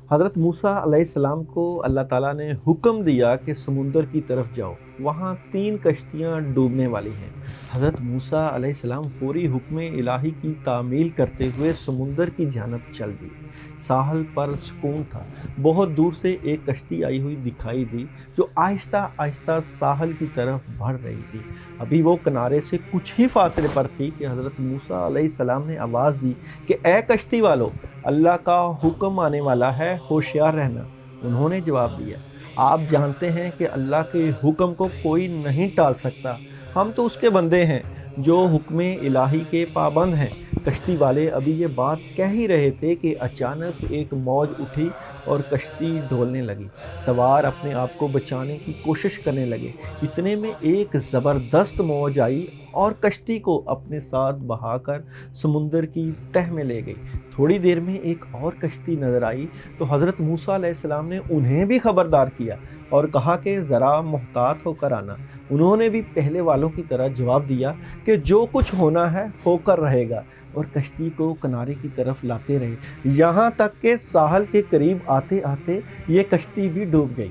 हज़रत मूसा अलैहिस्सलाम को अल्लाह ताला ने हुक्म दिया कि समुंदर की तरफ जाओ, वहाँ 3 कश्तियाँ डूबने वाली हैं। हज़रत मूसा अलैहिस्सलाम फ़ौरी हुक्म इलाही की तामील करते हुए समुंदर की जानब चल दिए। साहल पर सुकून था। बहुत दूर से एक कश्ती आई हुई दिखाई दी जो आहिस्ता आहिस्ता साहल की तरफ बढ़ रही थी। अभी वो किनारे से कुछ ही फासले पर थी कि हज़रत मूसा अलैहिस्सलाम ने आवाज़ दी कि ए कश्ती वालों, अल्लाह का हुक्म आने वाला है, होशियार रहना। उन्होंने जवाब दिया, आप जानते हैं कि अल्लाह के हुक्म को कोई नहीं टाल सकता। हम तो उसके बंदे हैं जो हुक्म इलाही के पाबंद हैं। कश्ती वाले अभी ये बात कह ही रहे थे कि अचानक एक मौज उठी और कश्ती डोलने लगी। सवार अपने आप को बचाने की कोशिश करने लगे। इतने में एक ज़बरदस्त मौज आई और कश्ती को अपने साथ बहाकर समुंदर की तह में ले गई। थोड़ी देर में एक और कश्ती नज़र आई तो हज़रत मूसा अलैहिस्सलाम ने उन्हें भी खबरदार किया और कहा कि ज़रा मुहतात होकर आना। उन्होंने भी पहले वालों की तरह जवाब दिया कि जो कुछ होना है होकर रहेगा, और कश्ती को किनारे की तरफ लाते रहे। यहाँ तक कि साहल के करीब आते आते ये कश्ती भी डूब गई।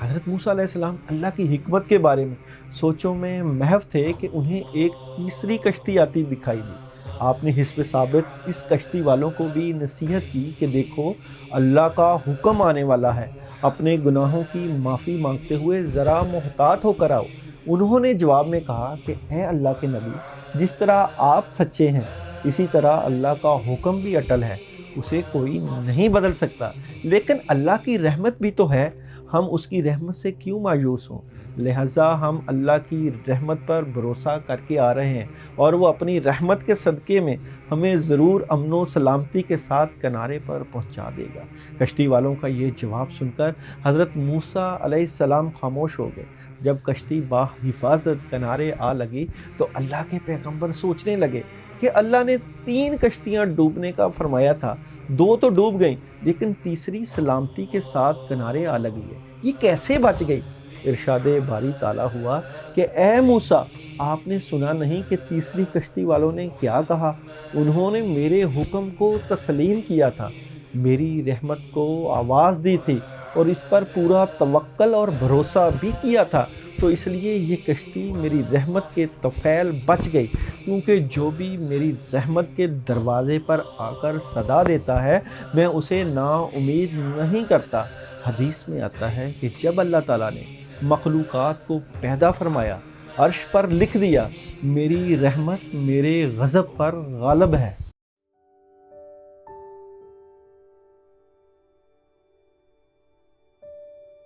हज़रत मूसा अलैहिस्सलाम अल्लाह की हिकमत के बारे में सोचों में महव थे कि उन्हें एक तीसरी कश्ती आती दिखाई दी। आपने हिस्ब साबित इस कश्ती वालों को भी नसीहत की कि देखो, अल्लाह का हुक्म आने वाला है, अपने गुनाहों की माफ़ी मांगते हुए ज़रा मुहतात होकर आओ। उन्होंने जवाब में कहा कि ए अल्लाह के नबी, जिस तरह आप सच्चे हैं इसी तरह अल्लाह का हुक्म भी अटल है, उसे कोई नहीं बदल सकता। लेकिन अल्लाह की रहमत भी तो है, हम उसकी रहमत से क्यों मायूस हों? लिहाजा हम अल्लाह की रहमत पर भरोसा करके आ रहे हैं और वो अपनी रहमत के सदक़े में हमें ज़रूर अमन व सलामती के साथ किनारे पर पहुंचा देगा। कश्ती वालों का ये जवाब सुनकर हज़रत मूसा अलैहिस्सलाम खामोश हो गए। जब कश्ती बाहिफाजत किनारे आ लगी तो अल्लाह के पैगंबर सोचने लगे कि अल्लाह ने 3 कश्तियाँ डूबने का फरमाया था, 2 तो डूब गईं, लेकिन तीसरी सलामती के साथ किनारे आ लगी है। ये कैसे बच गई? इरशादे बारी ताला हुआ कि ए मूसा, आपने सुना नहीं कि तीसरी कश्ती वालों ने क्या कहा? उन्होंने मेरे हुक्म को तस्लीम किया था, मेरी रहमत को आवाज़ दी थी और इस पर पूरा तवक्कल और भरोसा भी किया था। तो इसलिए ये कश्ती मेरी रहमत के तफ़ैल बच गई, क्योंकि जो भी मेरी रहमत के दरवाज़े पर आकर सदा देता है, मैं उसे नाउम्मीद नहीं करता। हदीस में आता है कि जब अल्लाह ताला ने मखलूक़ात को पैदा फरमाया, अर्श पर लिख दिया, मेरी रहमत मेरे ग़ज़ब पर गालिब है।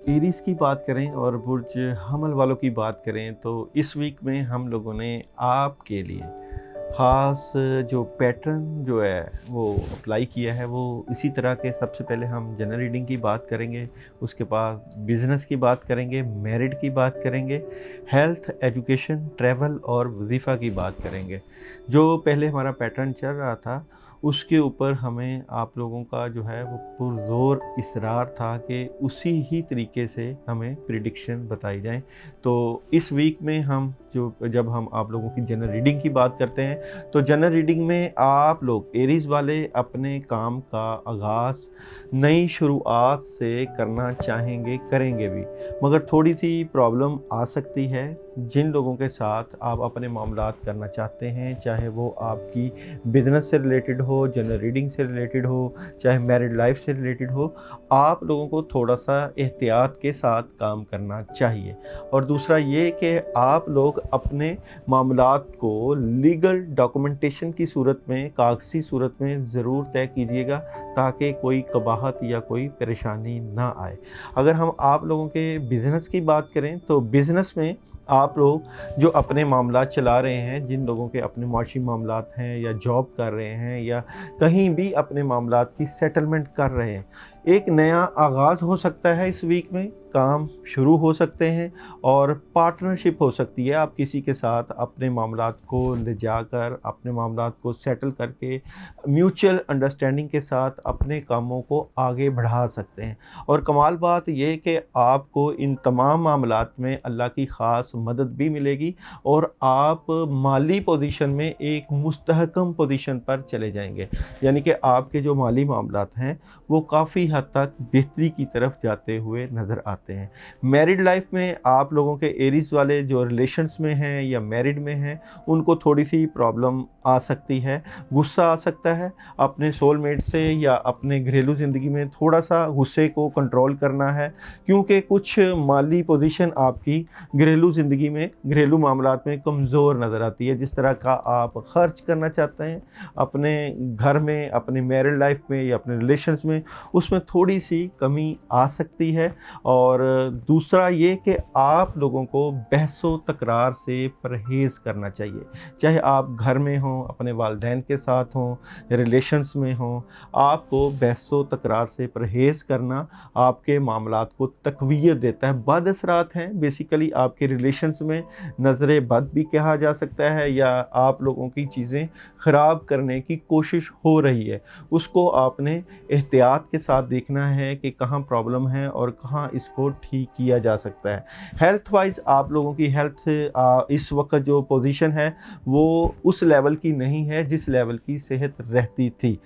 एरीज़ की बात करें और बुर्ज हमल वालों की बात करें तो इस वीक में हम लोगों ने आपके लिए ख़ास जो पैटर्न जो है वो अप्लाई किया है। वो इसी तरह के सबसे पहले हम जनरल रीडिंग की बात करेंगे, उसके बाद बिज़नेस की बात करेंगे, मैरिड की बात करेंगे, हेल्थ, एजुकेशन, ट्रैवल और वजीफ़ा की बात करेंगे। जो पहले हमारा पैटर्न चल रहा था उसके ऊपर हमें आप लोगों का जो है वो पुरज़ोर इसरार था कि उसी ही तरीके से हमें प्रिडिक्शन बताई जाए। तो इस वीक में जब हम आप लोगों की जनरल रीडिंग की बात करते हैं तो जनरल रीडिंग में आप लोग एरीज़ वाले अपने काम का आगाज़ नई शुरुआत से करना चाहेंगे, करेंगे भी, मगर थोड़ी सी प्रॉब्लम आ सकती है। जिन लोगों के साथ आप अपने मामलात करना चाहते हैं, चाहे वो आपकी बिज़नेस से रिलेटेड हो, जनरल रीडिंग से रिलेटेड हो, चाहे मैरिड लाइफ से रिलेटेड हो, आप लोगों को थोड़ा सा एहतियात के साथ काम करना चाहिए। और दूसरा ये कि आप लोग अपने मामलात को लीगल डॉक्यूमेंटेशन की सूरत में, कागज़ी सूरत में ज़रूर तय कीजिएगा, ताकि कोई कबाहत या कोई परेशानी ना आए। अगर हम आप लोगों के बिज़नेस की बात करें तो बिज़नेस में आप लोग जो अपने मामलात चला रहे हैं, जिन लोगों के अपने माशी मामलात हैं या जॉब कर रहे हैं या कहीं भी अपने मामलात की सेटलमेंट कर रहे हैं, एक नया आगाज़ हो सकता है। इस वीक में काम शुरू हो सकते हैं और पार्टनरशिप हो सकती है। आप किसी के साथ अपने मामलात को ले जाकर अपने मामलात को सेटल करके म्यूचुअल अंडरस्टैंडिंग के साथ अपने कामों को आगे बढ़ा सकते हैं। और कमाल बात ये कि आपको इन तमाम मामलात में अल्लाह की ख़ास मदद भी मिलेगी और आप माली पोजीशन में एक मुस्तहकम पोजीशन पर चले जाएंगे। यानी कि आपके जो माली मामलात हैं वो काफ़ी हद तक बेहतरी की तरफ जाते हुए नज़र आते हैं। मैरिड लाइफ में आप लोगों के एरीज़ वाले जो रिलेशंस में हैं या मैरिड में हैं, उनको थोड़ी सी प्रॉब्लम आ सकती है, गुस्सा आ सकता है। अपने सोलमेट से या अपने घरेलू ज़िंदगी में थोड़ा सा गुस्से को कंट्रोल करना है, क्योंकि कुछ माली पोजीशन आपकी घरेलू ज़िंदगी में, घरेलू मामलात में कमज़ोर नज़र आती है। जिस तरह का आप खर्च करना चाहते हैं अपने घर में, अपनी मैरिड लाइफ में या अपने रिलेशंस में, उसमें थोड़ी सी कमी आ सकती है। और दूसरा ये कि आप लोगों को बहसो तकरार से परहेज़ करना चाहिए, चाहे आप घर में हों, अपने वालिदैन के साथ हों, रिलेशंस में हों। आपको बहसो तकरार से परहेज़ करना आपके मामलात को तक़वियत देता है। बद असरात हैं बेसिकली आपके रिलेशंस में, नज़र बद भी कहा जा सकता है, या आप लोगों की चीज़ें ख़राब करने की कोशिश हो रही है। उसको आपने एहतियात के साथ देखना है कि कहाँ प्रॉब्लम है और कहाँ इसको ठीक किया जा सकता है। हेल्थ वाइज़ आप लोगों की हेल्थ इस वक्त जो पोजीशन है वो उस लेवल की नहीं है जिस लेवल की सेहत रहती थी।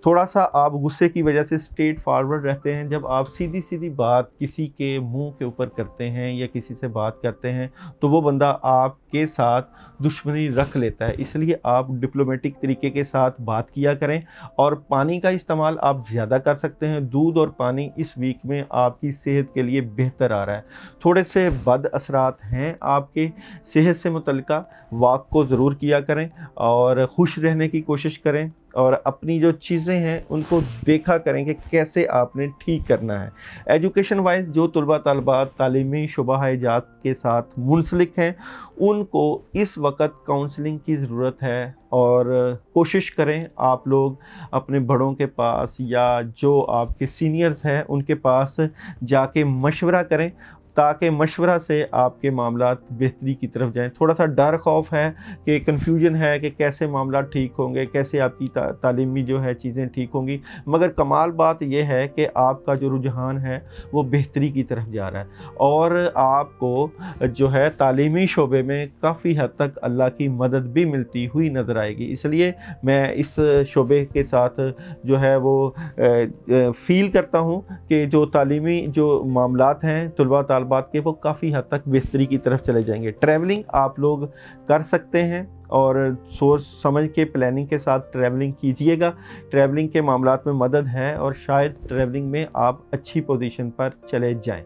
थोड़ा सा आप गुस्से की वजह से स्ट्रेट फॉरवर्ड रहते हैं। जब आप सीधी सीधी बात किसी के मुंह के ऊपर करते हैं या किसी से बात करते हैं, तो वो बंदा आपके साथ दुश्मनी रख लेता है। इसलिए आप डिप्लोमेटिक तरीके के साथ बात किया करें, और पानी का इस्तेमाल आप ज़्यादा कर सकते हैं। दूध और पानी इस वीक में आपकी सेहत के लिए बेहतर आ रहा है। थोड़े से बद असरात हैं आपके सेहत से मुतल्लिका, वॉक को ज़रूर किया करें और खुश रहने की कोशिश करें, और अपनी जो चीज़ें हैं उनको देखा करें कि कैसे आपने ठीक करना है। एजुकेशन वाइज जो तलबा तलबात तालीमी शुबा-ए-जात के साथ मुंसलिक हैं, उनको इस वक्त काउंसलिंग की ज़रूरत है, और कोशिश करें आप लोग अपने बड़ों के पास या जो आपके सीनियर्स हैं उनके पास जाके मशवरा करें, ताकि मशवरा से आपके मामलात बेहतरी की तरफ जाएँ। थोड़ा सा डर खौफ है कि कन्फ्यूजन है कि कैसे मामला ठीक होंगे, कैसे आपकी तालीमी जो है चीज़ें ठीक होंगी, मगर कमाल बात यह है कि आपका जो रुझान है वो बेहतरी की तरफ जा रहा है, और आपको जो है तालीमी शोबे में काफ़ी हद तक अल्लाह की मदद भी मिलती हुई नज़र आएगी। इसलिए मैं इस शोबे के साथ जो है वो फ़ील करता हूँ कि जो तालीमी जो मामलात हैं तलबा तालबात के, वो काफ़ी हद तक बेहतरी की तरफ चले जाएंगे। ट्रैवलिंग आप लोग कर सकते हैं, और सोच समझ के प्लानिंग के साथ ट्रैवलिंग कीजिएगा। ट्रैवलिंग के मामलात में मदद है, और शायद ट्रैवलिंग में आप अच्छी पोजीशन पर चले जाएं।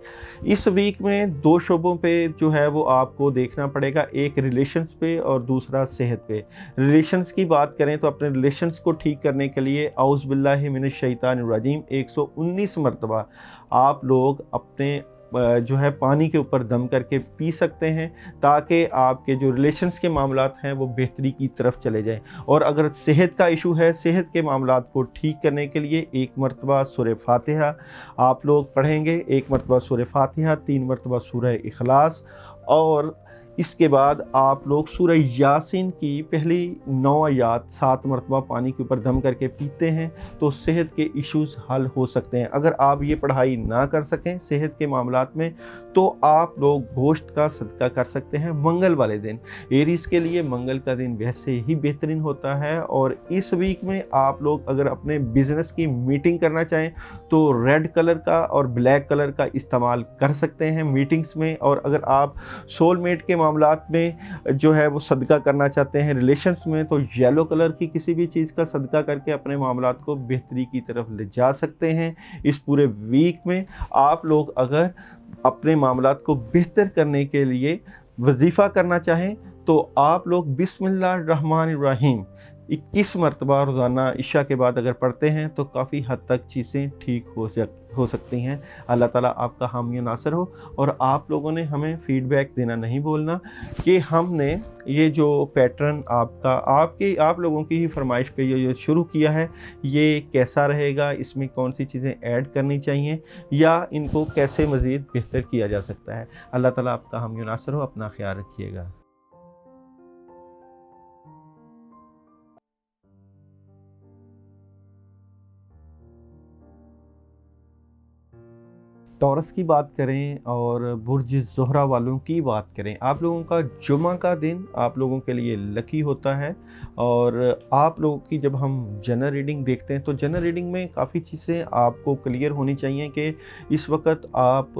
इस वीक में दो शोबों पे जो है वो आपको देखना पड़ेगा, एक रिलेशंस पे और दूसरा सेहत पे। रिलेशंस की बात करें तो अपने रिलेशंस को ठीक करने के लिए औज़ु बिल्लाहि मिनश शैतानिर रजीम 119 मरतबा आप लोग अपने जो है पानी के ऊपर दम करके पी सकते हैं, ताकि आपके जो रिलेशंस के मामलात हैं वो बेहतरी की तरफ चले जाएं। और अगर सेहत का इशू है, सेहत के मामलात को ठीक करने के लिए एक मरतबा सूरह फातिहा आप लोग पढ़ेंगे, एक मरतबा सूरह फातिहा, 3 मरतबा सूरह इखलास, और इसके बाद आप लोग सूरह यासीन की पहली 9 आयात 7 मरतबा पानी के ऊपर दम करके पीते हैं, तो सेहत के इश्यूज़ हल हो सकते हैं। अगर आप ये पढ़ाई ना कर सकें सेहत के मामलात में, तो आप लोग गोश्त का सदका कर सकते हैं मंगल वाले दिन। एरीज़ के लिए मंगल का दिन वैसे ही बेहतरीन होता है, और इस वीक में आप लोग अगर अपने बिज़नेस की मीटिंग करना चाहें तो रेड कलर का और ब्लैक कलर का इस्तेमाल कर सकते हैं मीटिंग्स में। और अगर आप सोलमेट के मामलात में जो है वो सदका करना चाहते हैं रिलेशंस में, तो येलो कलर की किसी भी चीज़ का सदका करके अपने मामलात को बेहतरी की तरफ ले जा सकते हैं। इस पूरे वीक में आप लोग अगर अपने मामलात को बेहतर करने के लिए वजीफ़ा करना चाहें, तो आप लोग बिस्मिल्लाहिर्रहमानिर्रहीम 21 मरतबा रोज़ाना इशा के बाद अगर पढ़ते हैं तो काफ़ी हद तक चीज़ें ठीक हो सकती हैं। अल्लाह ताला आपका हामी नासर हो। और आप लोगों ने हमें फ़ीडबैक देना नहीं भूलना कि हमने ये जो पैटर्न आप लोगों की ही फरमाइश पे ये शुरू किया है, ये कैसा रहेगा, इसमें कौन सी चीज़ें ऐड करनी चाहिए, या इनको कैसे मज़ीद बेहतर किया जा सकता है। अल्लाह ताला आपका हामी नासर हो। अपना ख्याल रखिएगा। टॉरस की बात करें और बुर्ज ज़ोहरा वालों की बात करें, आप लोगों का जुमा का दिन आप लोगों के लिए लकी होता है। और आप लोगों की जब हम जनरल रीडिंग देखते हैं तो जनरल रीडिंग में काफ़ी चीज़ें आपको क्लियर होनी चाहिए कि इस वक्त आप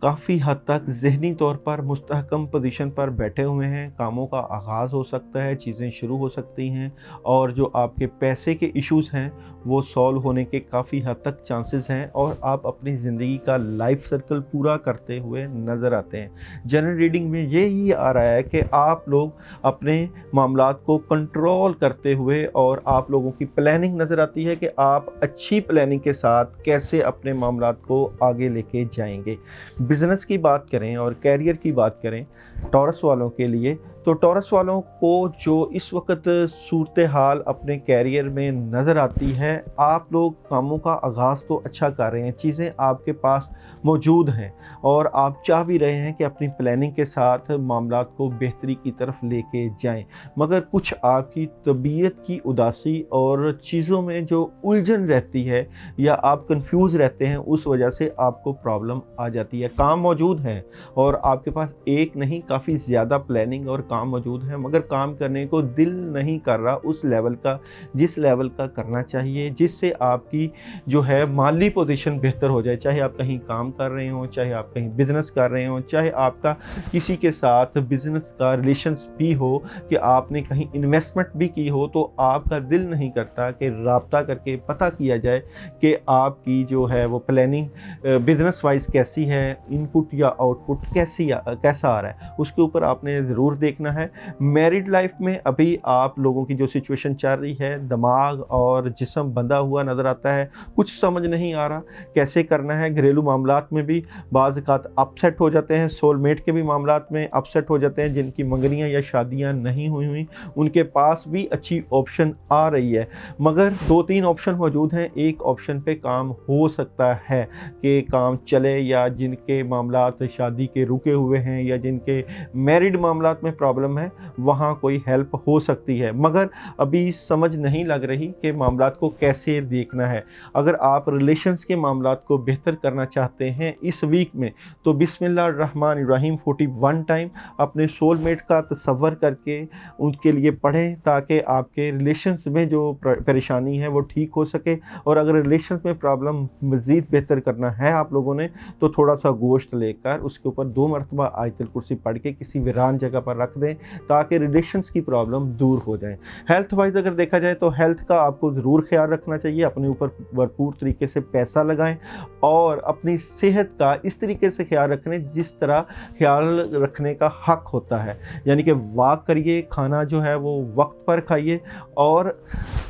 काफ़ी हद तक ज़हनी तौर पर मुस्तहकम पोजीशन पर बैठे हुए हैं, कामों का आगाज़ हो सकता है, चीज़ें शुरू हो सकती हैं, और जो आपके पैसे के इश्यूज़ हैं वो सॉल्व होने के काफ़ी हद तक चांसेस हैं, और आप अपनी ज़िंदगी का लाइफ सर्कल पूरा करते हुए नज़र आते हैं। जनरल रीडिंग में यही आ रहा है कि आप लोग अपने मामलात को कंट्रोल करते हुए, और आप लोगों की प्लानिंग नज़र आती है कि आप अच्छी प्लानिंग के साथ कैसे अपने मामलात को आगे लेके जाएंगे। बिज़नेस की बात करें और कैरियर की बात करें टॉरस वालों के लिए, तो टॉरस वालों को जो इस वक्त सूरत हाल अपने कैरियर में नज़र आती है, आप लोग कामों का आगाज़ तो अच्छा कर रहे हैं, चीज़ें आपके पास मौजूद हैं, और आप चाह भी रहे हैं कि अपनी प्लानिंग के साथ मामलात को बेहतरी की तरफ लेके जाएं, मगर कुछ आपकी तबीयत की उदासी और चीज़ों में जो उलझन रहती है या आप कंफ्यूज रहते हैं, उस वजह से आपको प्रॉब्लम आ जाती है। काम मौजूद है और आपके पास एक नहीं काफ़ी ज़्यादा प्लानिंग और काम मौजूद है, मगर काम करने को दिल नहीं कर रहा उस लेवल का जिस लेवल का करना चाहिए, जिससे आपकी जो है माली पोजीशन बेहतर हो जाए। चाहे आप कहीं काम कर रहे हो, चाहे आप कहीं बिज़नेस कर रहे हो, चाहे आपका किसी के साथ बिज़नेस का रिलेशंस भी हो, कि आपने कहीं इन्वेस्टमेंट भी की हो, तो आपका दिल नहीं करता कि राब्ता करके पता किया जाए कि आपकी जो है वो प्लानिंग बिज़नेस वाइज कैसी है, इनपुट या आउटपुट कैसा आ रहा है, उसके ऊपर आपने ज़रूर देखना है। मैरिड लाइफ में अभी आप लोगों की जो सिचुएशन चल रही है, दिमाग और जिस्म बंधा हुआ नज़र आता है, कुछ समझ नहीं आ रहा कैसे करना है। घरेलू मामलात में भी बाज़ औक़ात अपसेट हो जाते हैं, सोलमेट के भी मामलात में अपसेट हो जाते हैं। जिनकी मंगनियाँ या शादियाँ नहीं हुई उनके पास भी अच्छी ऑप्शन आ रही है, मगर 2-3 ऑप्शन मौजूद हैं, एक ऑप्शन पे काम हो सकता है कि काम चले, या जिनके मामलात शादी के रुके हुए हैं या जिनके मैरिड मामलात में प्रॉब्लम है, वहाँ कोई हेल्प हो सकती है, मगर अभी समझ नहीं लग रही कि मामलात को कैसे देखना है। अगर आप रिलेशंस के मामलात को बेहतर करना चाहते हैं इस वीक में, तो बिस्मिल्लाहिर्रहमानिर्रहीम 41 टाइम अपने सोलमेट का तसव्वुर करके उनके लिए पढ़ें, ताकि आपके रिलेशंस में जो परेशानी है वो ठीक हो सके। और अगर रिलेशंस में प्रॉब्लम मज़ीद बेहतर करना है आप लोगों ने, तो थोड़ा सा गोश्त लेकर उसके ऊपर 2 मरतबा आयतुल कुर्सी पढ़ के किसी वीरान जगह पर रख दें, ताकि रिलेशंस की प्रॉब्लम दूर हो जाए। हेल्थ वाइज अगर देखा जाए तो हेल्थ का आपको ज़रूर ख्याल रखना चाहिए, अपने ऊपर भरपूर तरीके से पैसा लगाएं, और अपनी सेहत का इस तरीके से ख्याल रखें जिस तरह ख्याल रखने का हक होता है, यानी कि वॉक करिए, खाना जो है वो वक्त पर खाइए, और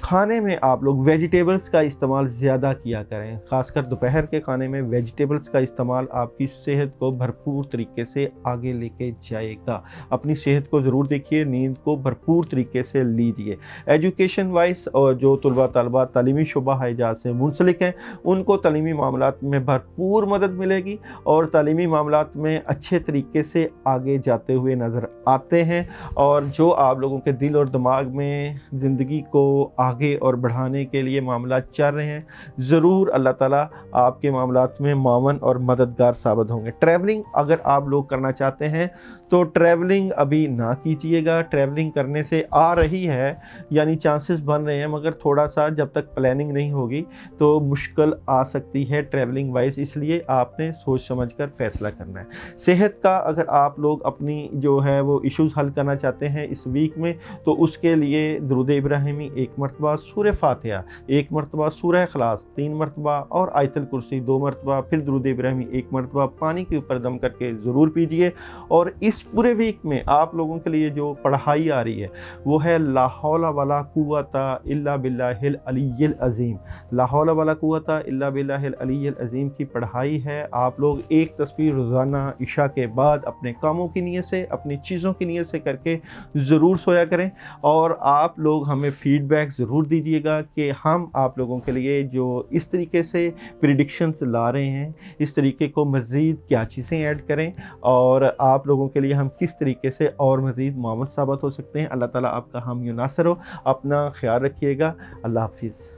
खाने में आप लोग वेजिटेबल्स का इस्तेमाल ज़्यादा किया करें। ख़ासकर दोपहर के खाने में वेजिटेबल्स का इस्तेमाल आपकी सेहत को भरपूर तरीके से आगे लेके जाएगा। अपनी सेहत को ज़रूर देखिए, नींद को भरपूर तरीके से लीजिए। एजुकेशन वाइज और जो तलबा तलबा तालीमी शुबा हिजाज़ से मुंसलिक हैं, उनको तालीमी मामलात में भरपूर मदद मिलेगी, और तालीमी मामलात में अच्छे तरीके से आगे जाते हुए नज़र आते हैं। और जो आप लोगों के दिल और दिमाग में ज़िंदगी को आगे और बढ़ाने के लिए मामलात चल रहे हैं, ज़रूर अल्लाह ताला आपके मामलात में मावन और मददगार साबित होंगे। ट्रैवलिंग अगर आप लोग करना चाहते हैं तो ट्रैवलिंग अभी ना कीजिएगा। ट्रैवलिंग करने से आ रही है, यानी चांसेस बन रहे हैं, मगर थोड़ा सा जब तक प्लानिंग नहीं होगी तो मुश्किल आ सकती है ट्रैवलिंग वाइज, इसलिए आपने सोच समझकर फैसला करना है। सेहत का अगर आप लोग अपनी जो है वो इश्यूज़ हल करना चाहते हैं इस वीक में, तो उसके लिए दुरूद इब्राहिमी 1 मरतबा, सूरह फातिहा 1 मरतबा, सूरह इखलास 3 मरतबा, और आयतुल कुर्सी 2 मरतबा, फिर दुरूद इब्राहिमी 1 मरतबा पानी के ऊपर दम करके ज़रूर पीजिए। और इस पूरे वीक में आप लोगों के लिए जो पढ़ाई आ रही है वो है ला हौला वला कुव्वता इल्ला बिल्लाहिल अलिय्यिल अज़ीम। ला हौला वला कुव्वता इल्ला बिल्लाहिल अलिय्यिल अज़ीम की पढ़ाई है। आप लोग एक तस्वीर रोज़ाना इशा के बाद अपने कामों की नीयत से, अपनी चीज़ों की नीयत से करके ज़रूर सोया करें, और आप लोग हमें फ़ीडबैक ज़रूर दीजिएगा कि हम आप लोगों के लिए जो इस तरीके से प्रेडिक्शंस ला रहे हैं, इस तरीके को मज़ीद क्या चीज़ें ऐड करें, और आप लोगों के लिए हम किस तरीके से और मज़ीद मुआवन साबित हो सकते हैं। अल्लाह ताला आपका हामी नासर हो। अपना ख्याल रखिएगा। अल्लाह हाफ़िज़।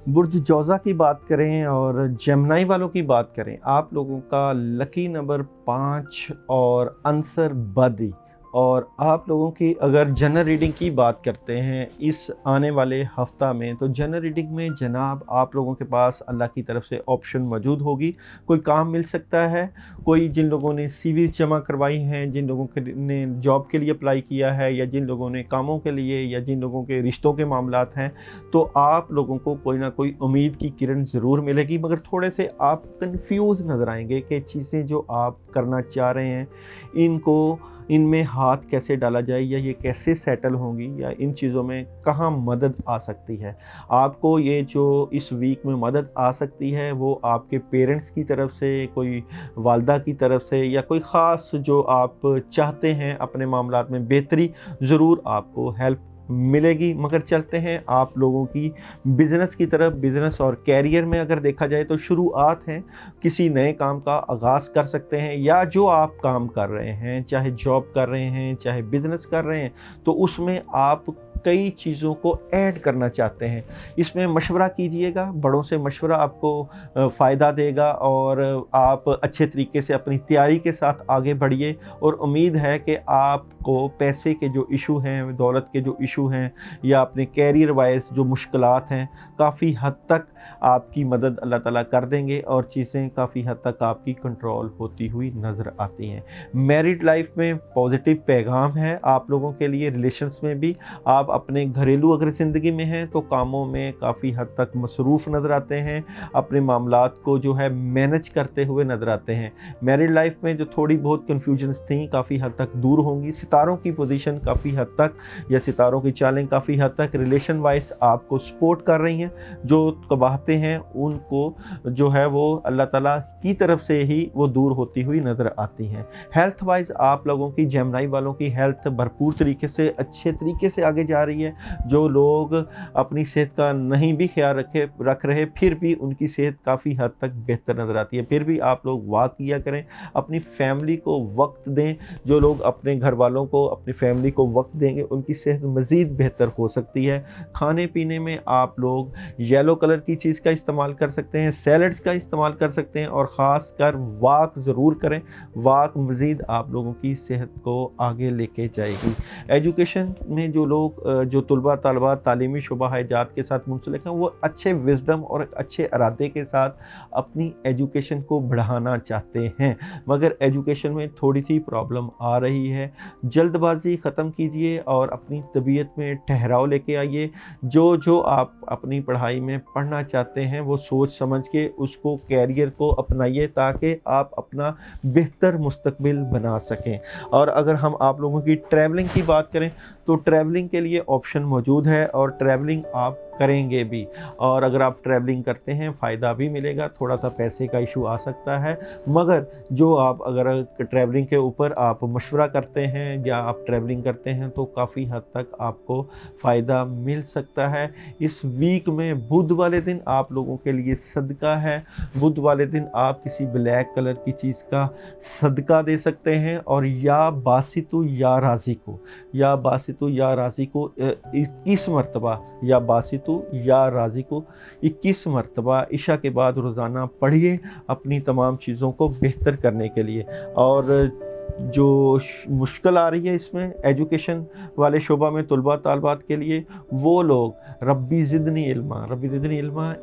बुर्ज जौज़ा की बात करें और जेमिनी वालों की बात करें, आप लोगों का लकी नंबर 5 और आंसर बदी। और आप लोगों की अगर जनरल रीडिंग की बात करते हैं इस आने वाले हफ्ता में, तो जनरल रीडिंग में जनाब आप लोगों के पास अल्लाह की तरफ से ऑप्शन मौजूद होगी। कोई काम मिल सकता है, कोई जिन लोगों ने सीवी जमा करवाई हैं, जिन लोगों के ने जॉब के लिए अप्लाई किया है, या जिन लोगों ने कामों के लिए, या जिन लोगों के रिश्तों के मामलात हैं, तो आप लोगों को कोई ना कोई उम्मीद की किरण ज़रूर मिलेगी। मगर थोड़े से आप कंफ्यूज नज़र आएंगे कि चीज़ें जो आप करना चाह रहे हैं इनमें हाथ कैसे डाला जाए, या ये कैसे सेटल होंगी, या इन चीज़ों में कहाँ मदद आ सकती है। आपको ये जो इस वीक में मदद आ सकती है वो आपके पेरेंट्स की तरफ से, कोई वालदा की तरफ से, या कोई ख़ास जो आप चाहते हैं अपने मामलात में बेहतरी, ज़रूर आपको हेल्प मिलेगी। मगर चलते हैं आप लोगों की बिज़नेस की तरफ। बिज़नेस और कैरियर में अगर देखा जाए तो शुरुआत है, किसी नए काम का आगाज़ कर सकते हैं, या जो आप काम कर रहे हैं, चाहे जॉब कर रहे हैं, चाहे बिज़नेस कर रहे हैं, तो उसमें आप कई चीज़ों को ऐड करना चाहते हैं। इसमें मशवरा कीजिएगा, बड़ों से मशवरा आपको फ़ायदा देगा, और आप अच्छे तरीके से अपनी तैयारी के साथ आगे बढ़िए। और उम्मीद है कि आपको पैसे के जो इशू हैं, दौलत के जो इशू हैं, या अपने कैरियर वाइज जो मुश्किलात हैं, काफ़ी हद तक आपकी मदद अल्लाह ताला कर देंगे, और चीज़ें काफ़ी हद तक आपकी कंट्रोल होती हुई नज़र आती हैं। मैरिड लाइफ में पॉजिटिव पैगाम है आप लोगों के लिए। रिलेशंस में भी आप अपने घरेलू अगर ज़िंदगी में हैं तो कामों में काफ़ी हद तक मसरूफ़ नज़र आते हैं, अपने मामलात को जो है मैनेज करते हुए नज़र आते हैं। मैरिड लाइफ में जो थोड़ी बहुत कन्फ्यूजन्स थी काफ़ी हद तक दूर होंगी। सितारों की पोजीशन काफ़ी हद तक, या सितारों की चालें काफ़ी हद तक रिलेशन वाइज आपको सपोर्ट कर रही हैं। जो कबाहतें हैं उनको जो है वो अल्लाह ताला की तरफ से ही वो दूर होती हुई नज़र आती हैं। हेल्थ वाइज आप लोगों की, जेमिनी वालों की हेल्थ भरपूर तरीके से, अच्छे तरीके से आगे जा रही है। जो लोग अपनी सेहत का नहीं भी ख्याल रख रहे, फिर भी उनकी सेहत काफ़ी हद तक बेहतर नज़र आती है। फिर भी आप लोग वॉक किया करें, अपनी फैमिली को वक्त दें। जो लोग अपने घर वालों को, अपनी फैमिली को वक्त देंगे, उनकी सेहत मज़ीद बेहतर हो सकती है। खाने पीने में आप लोग येलो कलर की चीज़ का इस्तेमाल कर सकते हैं, सैलड्स का इस्तेमाल कर सकते हैं, और ख़ास कर वॉक ज़रूर करें। वॉक मज़ीद आप लोगों की सेहत को आगे लेके जाएगी। एजुकेशन में जो लोग, जो तुलबा तालबा तालीमी शुबा हजात के साथ मुंसलिक हैं, वो अच्छे विज़डम और अच्छे इरादे के साथ अपनी एजुकेशन को बढ़ाना चाहते हैं, मगर एजुकेशन में थोड़ी सी प्रॉब्लम आ रही है। जल्दबाजी ख़त्म कीजिए और अपनी तबीयत में ठहराव लेके आइए। जो आप अपनी पढ़ाई में पढ़ना चाहते हैं वो सोच समझ के उसको, कैरियर को अपनाइए, ताकि आप अपना बेहतर मुस्तकबिल बना सकें। और अगर हम आप लोगों की ट्रैवलिंग की बात करें तो ट्रैवलिंग के लिए ऑप्शन मौजूद है, और ट्रैवलिंग आप करेंगे भी। और अगर आप ट्रैवलिंग करते हैं फ़ायदा भी मिलेगा। थोड़ा सा पैसे का इशू आ सकता है, मगर जो आप अगर ट्रैवलिंग के ऊपर आप मशवरा करते हैं या आप ट्रैवलिंग करते हैं तो काफ़ी हद तक आपको फ़ायदा मिल सकता है। इस वीक में बुध वाले दिन आप लोगों के लिए सदका है। बुध वाले दिन आप किसी ब्लैक कलर की चीज़ का सदका दे सकते हैं, और या बासितु या राज़ी को, या बासितु या राज़ी को 21 मरतबा, या बासितु या राज़ी को 21 मरतबा इशा के बाद रोज़ाना पढ़िए, अपनी तमाम चीज़ों को बेहतर करने के लिए। और जो मुश्किल आ रही है इसमें एजुकेशन वाले शोबा में तुलबा तालबात के लिए, वो लोग रब्बी ज़िदनी इल्मा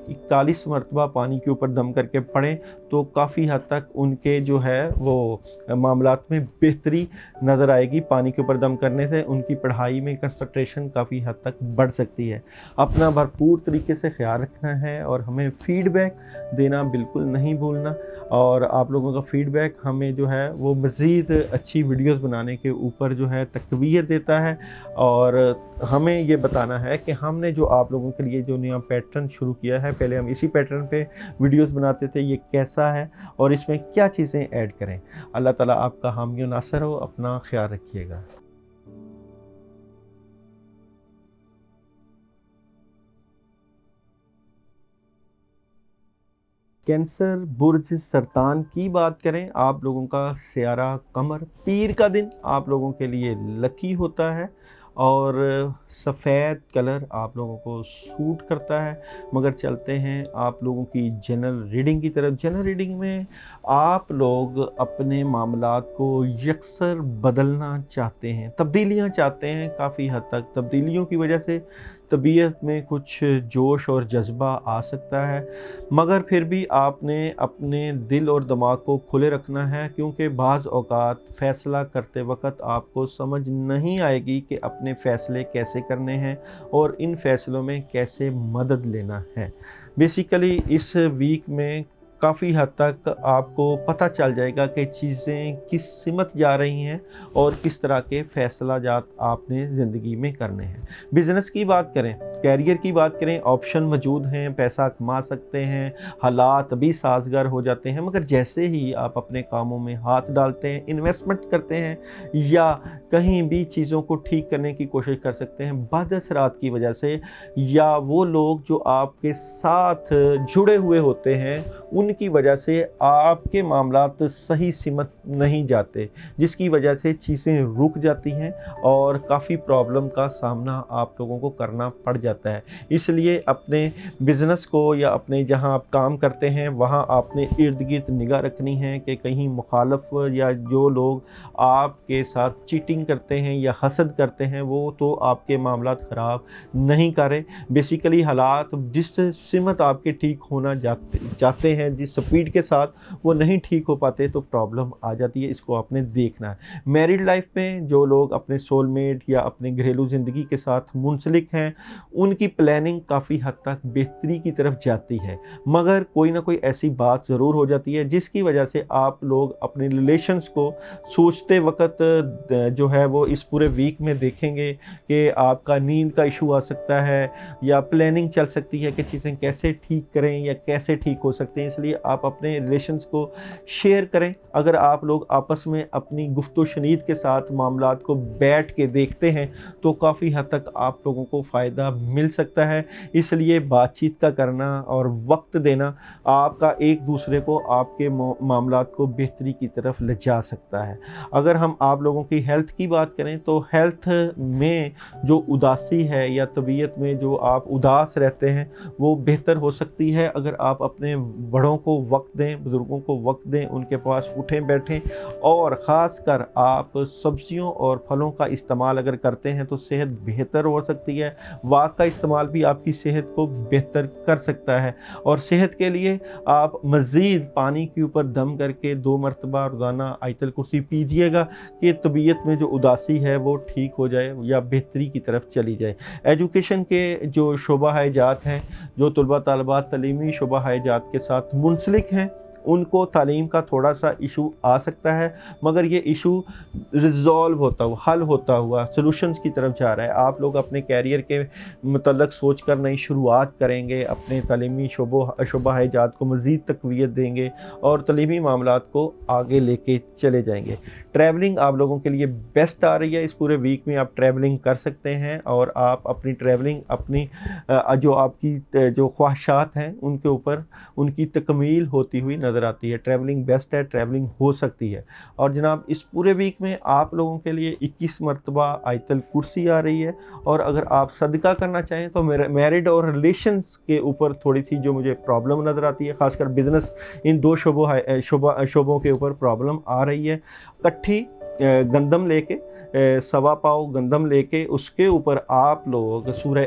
41 मरतबा पानी के ऊपर दम करके पढ़ें, तो काफ़ी हद तक उनके जो है वो मामलात में बेहतरी नज़र आएगी। पानी के ऊपर दम करने से उनकी पढ़ाई में कंसंट्रेशन काफ़ी हद तक बढ़ सकती है। अपना भरपूर तरीके से ख्याल रखना है, और हमें फ़ीडबैक देना बिल्कुल नहीं भूलना। और आप लोगों का फ़ीडबैक हमें जो है वो मज़ीद अच्छी वीडियोस बनाने के ऊपर जो है तक़वीयत देता है, और हमें ये बताना है कि हमने जो आप लोगों के लिए जो नया पैटर्न शुरू किया है, पहले हम इसी पैटर्न पे वीडियोस बनाते थे, ये कैसा है और इसमें क्या चीज़ें ऐड करें। अल्लाह ताला आपका हामी और नासर हो। अपना ख्याल रखिएगा। कैंसर बुर्ज सरतान की बात करें, आप लोगों का सियारा कमर, पीर का दिन आप लोगों के लिए लकी होता है। اور سفید کلر آپ لوگوں کو سوٹ کرتا ہے۔ مگر چلتے ہیں آپ لوگوں کی جنرل ریڈنگ کی طرف۔ جنرل ریڈنگ میں آپ لوگ اپنے معاملات کو یکسر بدلنا چاہتے ہیں، تبدیلیاں چاہتے ہیں۔ کافی حد تک تبدیلیوں کی وجہ سے طبیعت میں کچھ جوش اور جذبہ آ سکتا ہے، مگر پھر بھی آپ نے اپنے دل اور دماغ کو کھلے رکھنا ہے، کیونکہ بعض اوقات فیصلہ کرتے وقت آپ کو سمجھ نہیں آئے گی کہ اپنے فیصلے کیسے کرنے ہیں اور ان فیصلوں میں کیسے مدد لینا ہے۔ بیسیکلی اس ویک میں کافی حد تک آپ کو پتہ چل جائے گا کہ چیزیں کس سمت جا رہی ہیں اور کس طرح کے فیصلہ جات آپ نے زندگی میں کرنے ہیں۔ بزنس کی بات کریں، کیریئر کی بات کریں، آپشن موجود ہیں، پیسہ کما سکتے ہیں، حالات بھی سازگار ہو جاتے ہیں، مگر جیسے ہی آپ اپنے کاموں میں ہاتھ ڈالتے ہیں، انویسٹمنٹ کرتے ہیں یا کہیں بھی چیزوں کو ٹھیک کرنے کی کوشش کر سکتے ہیں، بد اثرات کی وجہ سے یا وہ لوگ جو آپ کے ساتھ جڑے ہوئے ہوتے ہیں ان کی وجہ سے آپ کے معاملات صحیح سمت نہیں جاتے، جس کی وجہ سے چیزیں رک جاتی ہیں اور کافی پرابلم کا سامنا آپ لوگوں کو کرنا پڑ جاتا ہے۔ اس لیے اپنے بزنس کو یا اپنے جہاں آپ کام کرتے ہیں وہاں آپ نے ارد گرد نگاہ رکھنی ہے کہ کہیں مخالف یا جو لوگ آپ کے ساتھ چیٹنگ کرتے ہیں یا حسد کرتے ہیں وہ تو آپ کے معاملات خراب نہیں کریں۔ بیسیکلی حالات جس سمت آپ کے ٹھیک ہونا چاہتے ہیں، جس سپیڈ کے ساتھ وہ نہیں ٹھیک ہو پاتے تو پرابلم آ جاتی ہے۔ اس کو آپ نے دیکھنا ہے۔ میرڈ لائف میں جو لوگ اپنے سول میٹ یا اپنے گھریلو زندگی کے ساتھ منسلک ہیں ان کی پلاننگ کافی حد تک بہتری کی طرف جاتی ہے، مگر کوئی نہ کوئی ایسی بات ضرور ہو جاتی ہے جس کی وجہ سے آپ لوگ اپنے ریلیشنز کو سوچتے وقت جو ہے وہ اس پورے ویک میں دیکھیں گے کہ آپ کا نیند کا ایشو آ سکتا ہے یا پلاننگ چل سکتی ہے کہ چیزیں کیسے ٹھیک کریں یا کیسے ٹھیک ہو سکتے ہیں۔ اس لیے آپ اپنے ریلیشنز کو شیئر کریں۔ اگر آپ لوگ آپس میں اپنی گفت و شنید کے ساتھ معاملات کو بیٹھ کے دیکھتے ہیں تو کافی حد تک آپ لوگوں کو فائدہ مل سکتا ہے۔ اس لیے بات چیت کا کرنا اور وقت دینا آپ کا ایک دوسرے کو آپ کے معاملات کو بہتری کی طرف لے جا سکتا ہے۔ اگر ہم آپ لوگوں کی ہیلتھ کی بات کریں تو ہیلتھ میں جو اداسی ہے یا طبیعت میں جو آپ اداس رہتے ہیں وہ بہتر ہو سکتی ہے اگر آپ اپنے بڑوں کو وقت دیں، بزرگوں کو وقت دیں، ان کے پاس اٹھیں بیٹھیں، اور خاص کر آپ سبزیوں اور پھلوں کا استعمال اگر کرتے ہیں تو صحت بہتر ہو سکتی ہے۔ واک کا استعمال بھی آپ کی صحت کو بہتر کر سکتا ہے، اور صحت کے لیے آپ مزید پانی کے اوپر دم کر کے 2 مرتبہ روزانہ آیت الکرسی پیجیے گا کہ طبیعت میں جو اداسی ہے وہ ٹھیک ہو جائے یا بہتری کی طرف چلی جائے۔ ایجوکیشن کے جو شعبہ جات ہیں، جو طلبہ طالبات تعلیمی شعبہ جات کے ساتھ منسلک ہیں، ان کو تعلیم کا تھوڑا سا ایشو آ سکتا ہے، مگر یہ ایشو ریزالو ہوتا ہوا، حل ہوتا ہوا سلوشنز کی طرف جا رہا ہے۔ آپ لوگ اپنے کیریئر کے متعلق سوچ کر نئی شروعات کریں گے، اپنے تعلیمی شعبہ جات کو مزید تقویت دیں گے اور تعلیمی معاملات کو آگے لے کے چلے جائیں گے۔ ٹریولنگ آپ لوگوں کے لیے بیسٹ آ رہی ہے۔ اس پورے ویک میں آپ ٹریولنگ کر سکتے ہیں اور آپ اپنی ٹریولنگ اپنی جو آپ کی جو خواہشات ہیں ان کے اوپر ان کی تکمیل ہوتی ہوئی نظر آتی ہے۔ ٹریولنگ بیسٹ ہے، ٹریولنگ ہو سکتی ہے۔ اور جناب اس پورے ویک میں آپ لوگوں کے لیے 21 مرتبہ آیت الکرسی آ رہی ہے، اور اگر آپ صدقہ کرنا چاہیں تو میرڈ اور ریلیشنز کے اوپر تھوڑی سی جو مجھے پرابلم نظر آتی ہے، خاص کر بزنس ان 2 شعبوں کے اوپر پرابلم آ رہی ہے۔ کٹھی گندم لے کے 1.25 پاؤ گندم لے کے اس کے اوپر آپ لوگ سورہ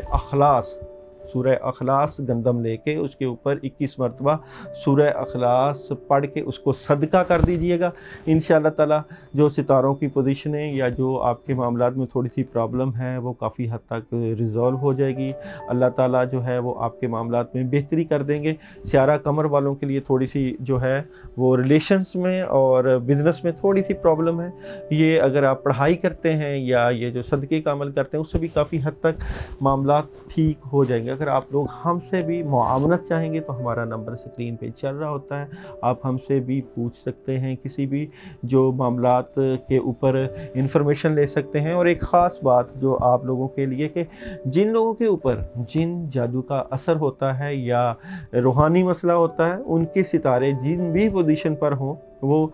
اخلاص گندم لے کے اس کے اوپر 21 مرتبہ سورہ اخلاص پڑھ کے اس کو صدقہ کر دیجئے گا۔ انشاءاللہ تعالی جو ستاروں کی پوزیشنیں یا جو آپ کے معاملات میں تھوڑی سی پرابلم ہے وہ کافی حد تک ریزالو ہو جائے گی۔ اللہ تعالیٰ جو ہے وہ آپ کے معاملات میں بہتری کر دیں گے۔ سیارہ قمر والوں کے لیے تھوڑی سی جو ہے وہ ریلیشنز میں اور بزنس میں تھوڑی سی پرابلم ہے۔ یہ اگر آپ پڑھائی کرتے ہیں یا یہ جو صدقے کا عمل کرتے ہیں اس سے بھی کافی حد تک معاملات ٹھیک ہو جائیں گے۔ اگر آپ لوگ ہم سے بھی معاونت چاہیں گے تو ہمارا نمبر اسکرین پہ چل رہا ہوتا ہے، آپ ہم سے بھی پوچھ سکتے ہیں، کسی بھی جو معاملات کے اوپر انفارمیشن لے سکتے ہیں۔ اور ایک خاص بات جو آپ لوگوں کے لیے کہ جن لوگوں کے اوپر جن جادو کا اثر ہوتا ہے یا روحانی مسئلہ ہوتا ہے، ان کے ستارے جن بھی پوزیشن پر ہوں وہ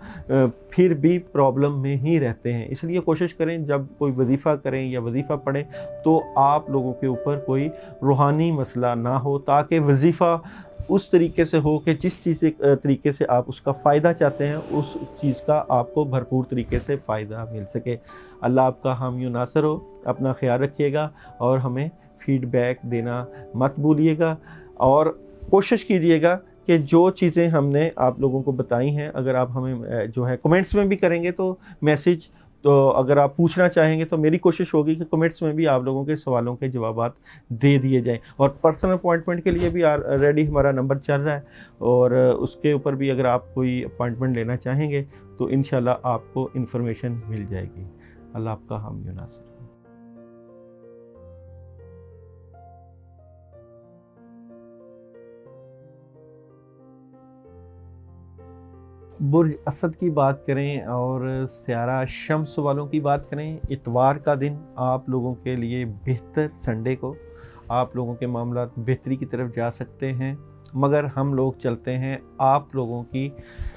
پھر بھی پرابلم میں ہی رہتے ہیں۔ اس لیے کوشش کریں جب کوئی وظیفہ کریں یا وظیفہ پڑھیں تو آپ لوگوں کے اوپر کوئی روحانی مسئلہ نہ ہو، تاکہ وظیفہ اس طریقے سے ہو کہ جس طریقے سے آپ اس کا فائدہ چاہتے ہیں اس چیز کا آپ کو بھرپور طریقے سے فائدہ مل سکے۔ اللہ آپ کا حامی و ناصر ہو۔ اپنا خیال رکھیے گا اور ہمیں فیڈ بیک دینا مت بھولیے گا، اور کوشش کیجیے گا کہ جو چیزیں ہم نے آپ لوگوں کو بتائی ہیں، اگر آپ ہمیں جو ہے کمنٹس میں بھی کریں گے تو میسیج، تو اگر آپ پوچھنا چاہیں گے تو میری کوشش ہوگی کہ کمنٹس میں بھی آپ لوگوں کے سوالوں کے جوابات دے دیے جائیں، اور پرسنل اپوائنٹمنٹ کے لیے بھی آلریڈی ہمارا نمبر چل رہا ہے، اور اس کے اوپر بھی اگر آپ کوئی اپوائنٹمنٹ لینا چاہیں گے تو انشاءاللہ آپ کو انفارمیشن مل جائے گی۔ اللہ آپ کا حامی و ناصر۔ برج اسد کی بات کریں اور سیارہ شمس والوں کی بات کریں، اتوار کا دن آپ لوگوں کے لیے بہتر، سنڈے کو آپ لوگوں کے معاملات بہتری کی طرف جا سکتے ہیں، مگر ہم لوگ چلتے ہیں آپ لوگوں کی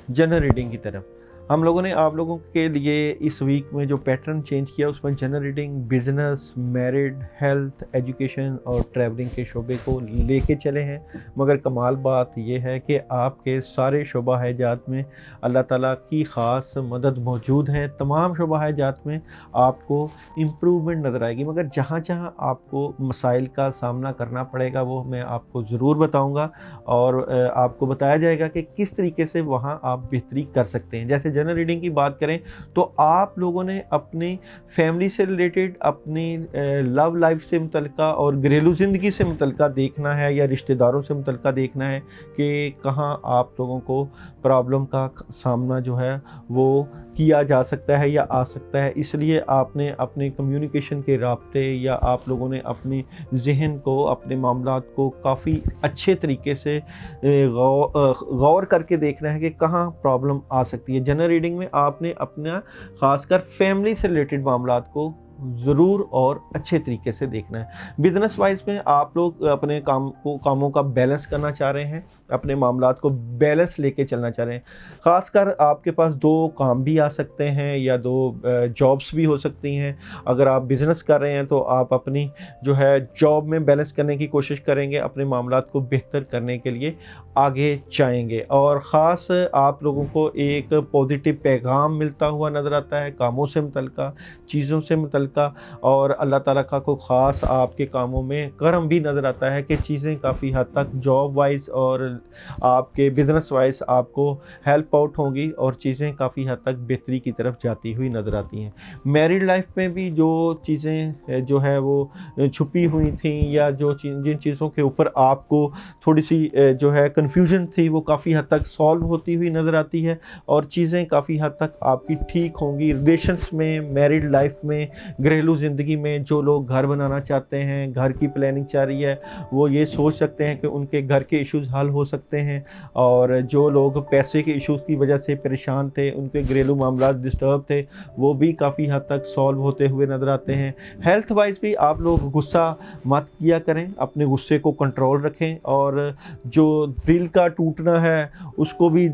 جنرل ریڈنگ کی طرف۔ ہم لوگوں نے آپ لوگوں کے لیے اس ویک میں جو پیٹرن چینج کیا اس میں general reading, business, married, health, education اور ٹریولنگ کے شعبے کو لے کے چلے ہیں، مگر کمال بات یہ ہے کہ آپ کے سارے شعبہ جات میں اللہ تعالیٰ کی خاص مدد موجود ہے۔ تمام شعبہ جات میں آپ کو امپرومنٹ نظر آئے گی، مگر جہاں جہاں آپ کو مسائل کا سامنا کرنا پڑے گا وہ میں آپ کو ضرور بتاؤں گا، اور آپ کو بتایا جائے گا کہ کس طریقے سے وہاں آپ بہتری کر سکتے ہیں۔ جیسے جنرل ریڈنگ کی بات کریں تو آپ لوگوں نے اپنی فیملی سے ریلیٹڈ، اپنی لو لائف سے متعلقہ اور گھریلو زندگی سے متعلقہ دیکھنا ہے، یا رشتہ داروں سے متعلقہ دیکھنا ہے کہ کہاں آپ لوگوں کو پرابلم کا سامنا جو ہے وہ کیا جا سکتا ہے یا آ سکتا ہے۔ اس لیے آپ نے اپنے کمیونیکیشن کے رابطے، یا آپ لوگوں نے اپنے ذہن کو، اپنے معاملات کو کافی اچھے طریقے سے غور کر کے دیکھنا ہے کہ کہاں پرابلم آ سکتی ہے۔ جنرل ریڈنگ میں آپ نے اپنا خاص کر فیملی سے ریلیٹڈ معاملات کو ضرور اور اچھے طریقے سے دیکھنا ہے۔ بزنس وائز میں آپ لوگ اپنے کاموں کا بیلنس کرنا چاہ رہے ہیں، اپنے معاملات کو بیلنس لے کے چلنا چاہ رہے ہیں۔ خاص کر آپ کے پاس 2 کام بھی آ سکتے ہیں یا 2 جابس بھی ہو سکتی ہیں۔ اگر آپ بزنس کر رہے ہیں تو آپ اپنی جو ہے جاب میں بیلنس کرنے کی کوشش کریں گے، اپنے معاملات کو بہتر کرنے کے لیے آگے جائیں گے، اور خاص آپ لوگوں کو ایک پازیٹیو پیغام ملتا ہوا نظر آتا ہے کاموں سے متعلقہ، چیزوں سے متعلقہ، اور اللہ تعالیٰ کا کوئی خاص آپ کے کاموں میں کرم بھی نظر آتا ہے کہ چیزیں کافی حد تک جاب وائز اور آپ کے بزنس وائز آپ کو ہیلپ آؤٹ ہوں گی، اور چیزیں کافی حد تک بہتری کی طرف جاتی ہوئی نظر آتی ہیں۔ میریڈ لائف میں بھی جو چیزیں جو ہے وہ چھپی ہوئی تھیں، یا جو جن چیزوں کے اوپر آپ کو تھوڑی سی جو ہے کنفیوژن تھی، وہ کافی حد تک سالو ہوتی ہوئی نظر آتی ہے، اور چیزیں کافی حد تک آپ کی ٹھیک ہوں گی۔ ریلیشنس میں، میریڈ لائف میں، گھریلو زندگی میں جو لوگ گھر بنانا چاہتے ہیں، گھر کی پلاننگ چاہ رہی ہے، وہ یہ سوچ سکتے ہیں کہ ان کے گھر کے ایشوز حل ہو سکتے ہیں، اور جو لوگ پیسے کے ایشوز کی وجہ سے پریشان تھے، ان کے گھریلو معاملات ڈسٹرب تھے، وہ بھی کافی حد تک سالو ہوتے ہوئے نظر آتے ہیں۔ ہیلتھ وائز بھی آپ لوگ غصہ مت کیا کریں، اپنے غصے کو کنٹرول رکھیں، اور جو دل کا ٹوٹنا ہے اس کو بھی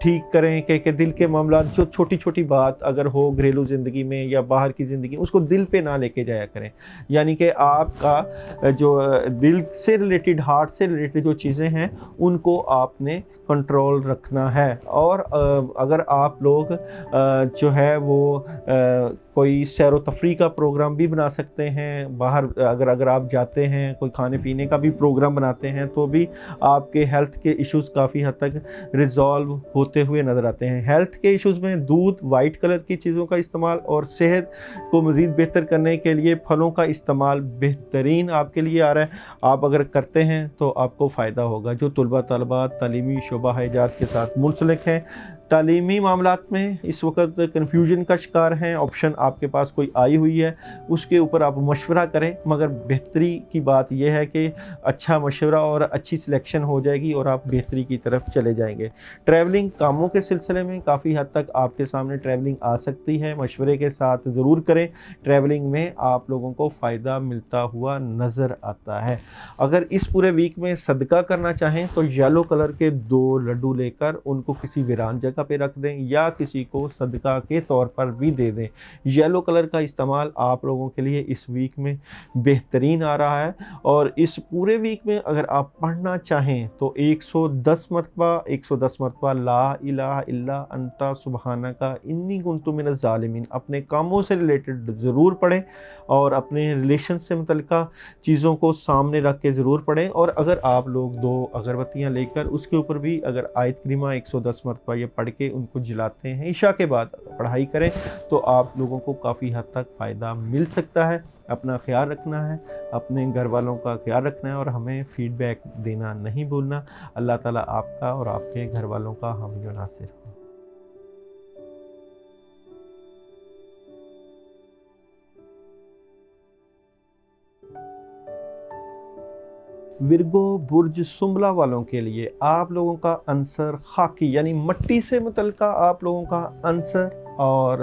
ٹھیک کریں کہ دل کے معاملات، جو چھوٹی چھوٹی بات اگر ہو گھریلو زندگی میں یا باہر کی زندگی میں، اس کو دل پہ نہ لے کے جایا کریں، یعنی کہ آپ کا جو دل سے ریلیٹڈ، ہارٹ سے ریلیٹڈ جو چیزیں ہیں ان کو آپ نے کنٹرول رکھنا ہے۔ اور اگر آپ لوگ جو ہے وہ کوئی سیر و تفریح کا پروگرام بھی بنا سکتے ہیں، باہر اگر آپ جاتے ہیں، کوئی کھانے پینے کا بھی پروگرام بناتے ہیں، تو بھی آپ کے ہیلتھ کے ایشوز کافی حد تک ریزالو ہوتے ہوئے نظر آتے ہیں۔ ہیلتھ کے ایشوز میں دودھ، وائٹ کلر کی چیزوں کا استعمال، اور صحت کو مزید بہتر کرنے کے لیے پھلوں کا استعمال بہترین آپ کے لیے آ رہا ہے۔ آپ اگر کرتے ہیں تو آپ کو فائدہ ہوگا۔ جو طلبات تعلیمی شعبہ جات کے ساتھ منسلک ہیں، تعلیمی معاملات میں اس وقت کنفیوژن کا شکار ہیں، آپشن آپ کے پاس کوئی آئی ہوئی ہے، اس کے اوپر آپ مشورہ کریں، مگر بہتری کی بات یہ ہے کہ اچھا مشورہ اور اچھی سلیکشن ہو جائے گی اور آپ بہتری کی طرف چلے جائیں گے۔ ٹریولنگ کاموں کے سلسلے میں کافی حد تک آپ کے سامنے ٹریولنگ آ سکتی ہے، مشورے کے ساتھ ضرور کریں۔ ٹریولنگ میں آپ لوگوں کو فائدہ ملتا ہوا نظر آتا ہے۔ اگر اس پورے ویک میں صدقہ کرنا چاہیں تو یلو کلر کے 2 لڈو لے کر ان کو کسی ویران جگہ तरीका पे रख दें या किसी को सदका के तौर पर भी दे दें। येलो कलर का इस्तेमाल आप लोगों के लिए इस वीक में बेहतरीन आ रहा है। और इस पूरे वीक में अगर आप पढ़ना चाहें तो 110 मरतबा ला इलाहा इल्ला अंता सुबहानका इन्नी कुन्तु मिनज़ ज़ालिमीन अपने कामों से रिलेटेड ज़रूर पढ़ें और अपने रिलेशन से मुतल्लिका चीज़ों को सामने रख के ज़रूर पढ़ें। और अगर आप लोग 2 अगरबत्तियाँ लेकर उसके ऊपर भी अगर आयत करीमा 110 मरतबा ये पढ़ के उनको जलाते हैं, इशा के बाद पढ़ाई करें तो आप लोगों को काफ़ी हद तक फ़ायदा मिल सकता है। अपना ख्याल रखना है, अपने घर वालों का ख्याल रखना है और हमें फ़ीडबैक देना नहीं भूलना। अल्लाह ताला आपका और आपके घर वालों का हामी व नासिर हो। विर्गो बुर्ज सुंबला वालों के लिए आप लोगों का आंसर खाकी यानी मट्टी से मुतल्लिका आप लोगों का आंसर। और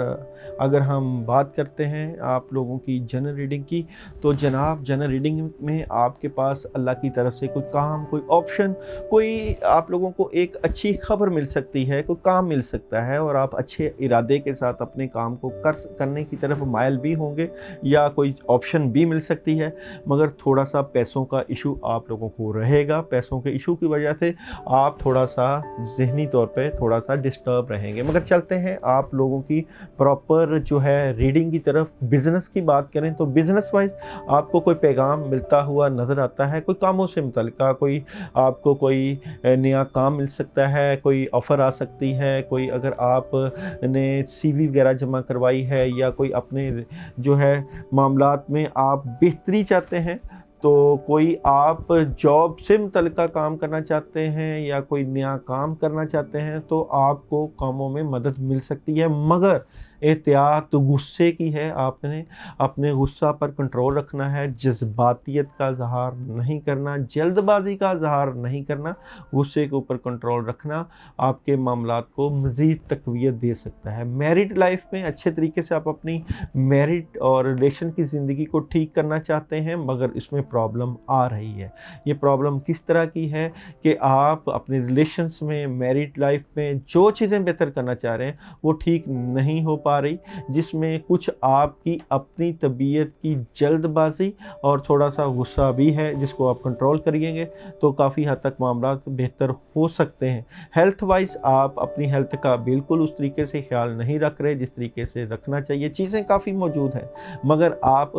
अगर हम बात करते हैं आप लोगों की जनरल रीडिंग की तो जनाब जनरल रीडिंग में आपके पास अल्लाह की तरफ से कोई काम, कोई ऑप्शन, कोई आप लोगों को एक अच्छी खबर मिल सकती है, कोई काम मिल सकता है और आप अच्छे इरादे के साथ अपने काम को करने की तरफ माइल भी होंगे या कोई ऑप्शन भी मिल सकती है। मगर थोड़ा सा पैसों का इशू आप लोगों को रहेगा। पैसों के इशू की वजह से आप थोड़ा सा ज़हनी तौर पे थोड़ा सा डिस्टर्ब रहेंगे। मगर चलते हैं आप लोगों की प्रॉपर जो है रीडिंग की तरफ। बिज़नेस की बात करें तो बिज़नेस वाइज आपको कोई पैगाम मिलता हुआ नज़र आता है, कोई कामों से मुतल्लिका, कोई आपको कोई नया काम मिल सकता है, कोई ऑफ़र आ सकती है, कोई अगर आपने CV वगैरह जमा करवाई है या कोई अपने जो है मामलात में आप बेहतरी चाहते हैं तो कोई आप जॉब से मुतल्लिका काम करना चाहते हैं या कोई नया काम करना चाहते हैं तो आपको कामों में मदद मिल सकती है। मगर एहतियात गुस्से की है, आपने अपने गुस्सा पर कंट्रोल रखना है, जज्बातियत का इज़हार नहीं करना, जल्दबाजी का इज़हार नहीं करना, गुस्से के ऊपर कंट्रोल रखना आपके मामलात को मज़ीद तक़वियत दे सकता है। मैरिड लाइफ में अच्छे तरीके से आप अपनी मैरिड और रिलेशन की ज़िंदगी को ठीक करना चाहते हैं मगर इसमें प्रॉब्लम आ रही है। ये प्रॉब्लम किस तरह की है कि आप अपने रिलेशंस में, मैरिड लाइफ में जो चीज़ें बेहतर करना चाह रहे हैं वो ठीक नहीं हो पा रही, जिसमें कुछ आपकी अपनी तबीयत की जल्दबाजी और थोड़ा सा गुस्सा भी है जिसको आप कंट्रोल करिएंगे तो काफ़ी हद तक मामला बेहतर हो सकते हैं। हेल्थ वाइज आप अपनी हेल्थ का बिल्कुल उस तरीके से ख्याल नहीं रख रहे जिस तरीके से रखना चाहिए। चीज़ें काफ़ी मौजूद हैं मगर आप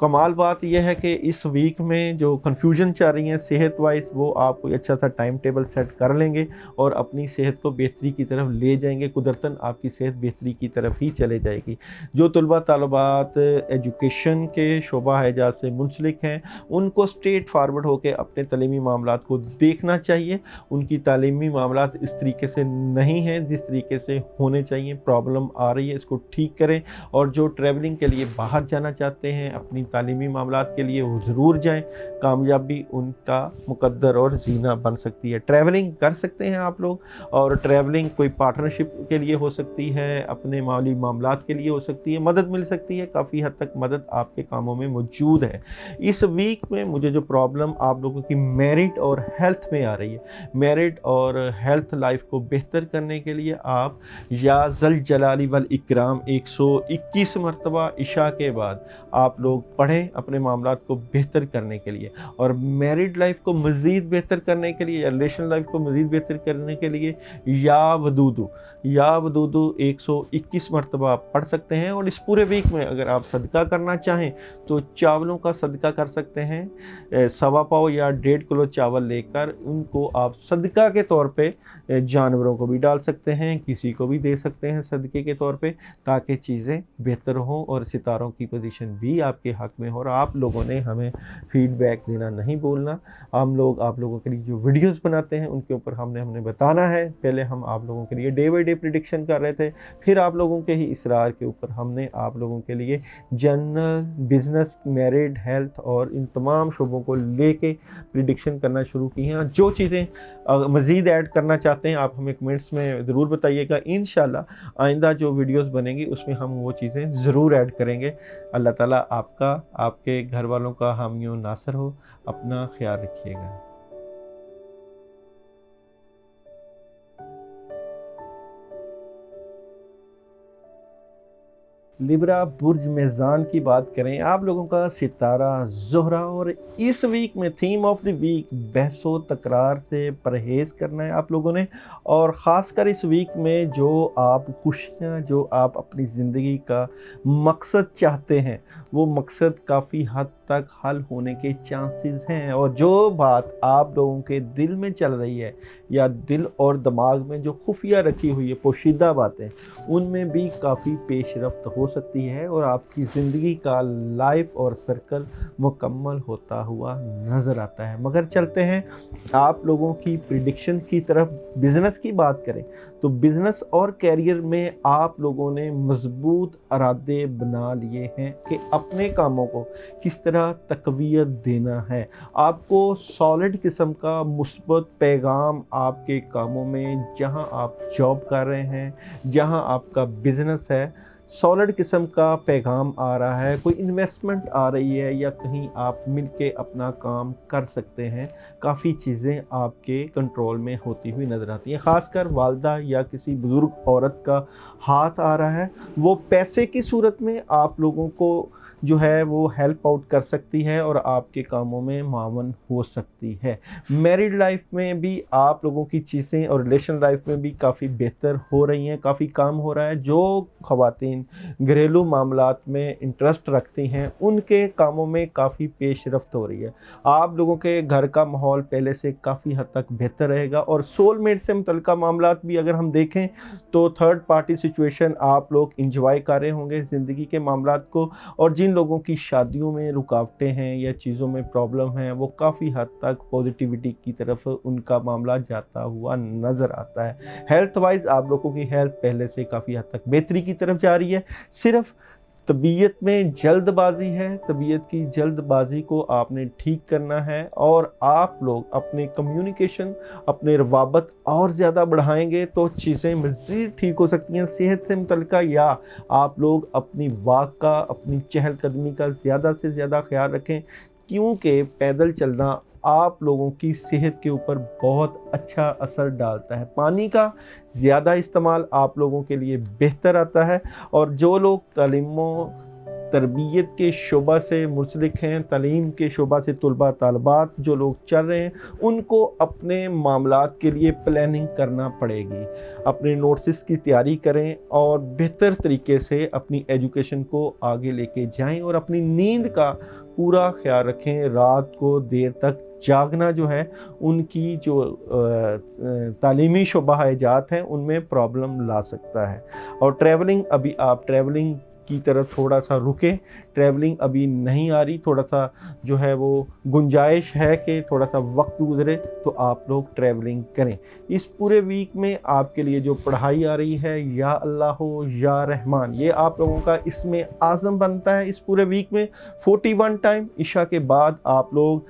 कमाल बात यह है कि इस वीक में जो कन्फ्यूजन चल रही है सेहत वाइज वो आप कोई अच्छा सा टाइम टेबल सेट कर लेंगे और अपनी सेहत को बेहतरी की तरफ ले जाएंगे। कुदरतन आपकी सेहत बेहतरी की तरफ ही चले जाएगी। जो तलबा तालिबात एजुकेशन के शोबा एजाज से मुंसलिक हैं उनको स्ट्रेट फारवर्ड होकर अपने तालीमी मामलात को देखना चाहिए। उनकी तालीमी मामलात इस तरीके से नहीं हैं जिस तरीके से होने चाहिए। प्रॉब्लम आ रही है, इसको ठीक करें। और जो ट्रैवलिंग के लिए बाहर जाना चाहते हैं अपनी तालीमी मामलात के लिए वो ज़रूर जाएँ। कामयाबी उनका मुकद्दर और जीना बन सकती है। ट्रैवलिंग कर सकते हैं आप लोग और ट्रैवलिंग कोई पार्टनरशिप के लिए हो सकती है, अपने माली मामलात के लिए हो सकती है, मदद मिल सकती है। काफ़ी हद तक मदद आपके कामों में मौजूद है। इस वीक में मुझे जो प्रॉब्लम आप लोगों की मैरिड और हेल्थ में आ रही है, मैरिड और हेल्थ लाइफ को बेहतर करने के लिए आप या ज़ल जलाली वल इकराम 121 मरतबा इशा के बाद आप लोग पढ़ें अपने मामलात को बेहतर करने के लिए। और मैरिड लाइफ को मज़ीद बेहतर करने के लिए या रिलेशन लाइफ को मज़ीद बेहतर करने के लिए या वदूदू 121 मरतबा आप पढ़ सकते हैं। और इस पूरे वीक में अगर आप सदका करना चाहें तो चावलों का सदका कर सकते हैं। सवा पाव या 1.5 किलो चावल लेकर उनको आप सदका के तौर पे जानवरों को भी डाल सकते हैं, किसी को भी दे सकते हैं सदके के तौर पे, ताकि चीज़ें बेहतर हों और सितारों की पोजीशन भी आपके हक़ में हो। और आप लोगों ने हमें फीडबैक देना नहीं भूलना। हम लोग आप लोगों के लिए जो वीडियोस बनाते हैं उनके ऊपर हमने बताना है। पहले हम आप लोगों के लिए डे बाई डे प्रेडिक्शन कर रहे थे, फिर आप लोगों के ही इसरार के ऊपर हमने आप लोगों के लिए जनरल, बिजनेस, मैरिड, हेल्थ और इन तमाम शोबों को लेके प्रेडिक्शन करना शुरू की हैं। जो चीज़ें मज़ीद ऐड करना चाहते हैं आप हमें कमेंट्स में ज़रूर बताइएगा। इंशाल्लाह आइंदा जो वीडियोस बनेंगी उसमें हम वो चीज़ें ज़रूर ऐड करेंगे। अल्लाह ताला आपका, आपके घर वालों का हामी और नासर हो। अपना ख्याल रखिएगा। लिब्रा बुर्ज मेज़ान की बात करें, आप लोगों का सितारा ज़ोहरा, और इस वीक में थीम ऑफ द वीक बहसो तकरार से परहेज़ करना है आप लोगों ने। और ख़ासकर इस वीक में जो आप खुशियाँ, जो आप अपनी ज़िंदगी का मकसद चाहते हैं, वो मकसद काफ़ी हद तक हल होने के चांसेस हैं। और जो बात आप लोगों के दिल में चल रही है या दिल और दिमाग में जो खुफिया रखी हुई है पोशीदा बातें, उनमें भी काफ़ी पेशरफ्त हो सकती है और आपकी ज़िंदगी का लाइफ और सर्कल मुकम्मल होता हुआ नज़र आता है। मगर चलते हैं आप लोगों की प्रिडिक्शन की तरफ। बिज़नेस की बात करें तो बिज़नेस और कैरियर में आप लोगों ने मजबूत इरादे बना लिए हैं कि अपने कामों को किस तरह तक़वियत देना है। आपको सॉलिड किस्म का मुस्बत पैगाम आपके कामों में, जहां आप जॉब कर रहे हैं, जहां आपका बिज़नेस है, सॉलिड किस्म का पैगाम आ रहा है। कोई इन्वेस्टमेंट आ रही है या कहीं आप मिलके अपना काम कर सकते हैं। काफ़ी चीज़ें आपके कंट्रोल में होती हुई नज़र आती हैं। ख़ासकर वालदा या किसी बुज़ुर्ग औरत का हाथ आ रहा है, वो पैसे की सूरत में आप लोगों को जो है वो हेल्प आउट कर सकती है और आपके कामों में मावन हो सकती है। मैरिड लाइफ में भी आप लोगों की चीज़ें और रिलेशन लाइफ में भी काफ़ी बेहतर हो रही हैं, काफ़ी काम हो रहा है। जो ख़वातीन घरेलू मामलात में इंटरेस्ट रखती हैं, उनके कामों में काफ़ी पेशरफ्त हो रही है। आप लोगों के घर का माहौल पहले से काफ़ी हद तक बेहतर रहेगा। और सोलमेट से मुतल्लिक़ मामलात भी अगर हम देखें तो थर्ड पार्टी सिचुएशन आप लोग इंजॉय कर रहे होंगे ज़िंदगी के मामलात को। और जिन लोगों की शादियों में रुकावटें हैं या चीज़ों में प्रॉब्लम है, वो काफ़ी हद तक पॉजिटिविटी की तरफ उनका मामला जाता हुआ नज़र आता है। हेल्थ वाइज आप लोगों की हेल्थ पहले से काफ़ी हद तक बेहतरी की तरफ जा रही है। सिर्फ तबीयत में जल्दबाजी है, तबीयत की जल्दबाजी को आपने ठीक करना है। और आप लोग अपने कम्युनिकेशन, अपने रवाबत और ज़्यादा बढ़ाएंगे तो चीज़ें मज़ीद ठीक हो सकती हैं सेहत से मुतल्लिक़। या आप लोग अपनी वाक का, अपनी चहलकदमी का ज़्यादा से ज़्यादा ख्याल रखें, क्योंकि पैदल चलना आप लोगों की सेहत के ऊपर बहुत अच्छा असर डालता है। पानी का ज़्यादा इस्तेमाल आप लोगों के लिए बेहतर आता है। और जो लोग तालीमों तरबियत के शोबा से मुंसलिक हैं, तालीम के शोबा से तलबा तालबात जो लोग चल रहे हैं, उनको अपने मामलात के लिए प्लानिंग करना पड़ेगी। अपने नोट्स की तैयारी करें और बेहतर तरीके से अपनी एजुकेशन को आगे लेके जाएं। और अपनी नींद का पूरा ख्याल रखें। रात को देर तक जागना जो है, उनकी जो तालीमी शोबाजात हैं उनमें प्रॉब्लम ला सकता है। और ट्रैवलिंग, अभी आप ट्रैवलिंग की तरफ थोड़ा सा रुकें। ट्रैवलिंग अभी नहीं आ रही, थोड़ा सा जो है वो गुंजाइश है कि थोड़ा सा वक्त गुजरे तो आप लोग ट्रैवलिंग करें। इस पूरे वीक में आपके लिए जो पढ़ाई आ रही है, या अल्लाह हो या रहमान, ये आप लोगों का इसमें आज़म बनता है। इस पूरे वीक में 41 टाइम इशा के बाद आप लोग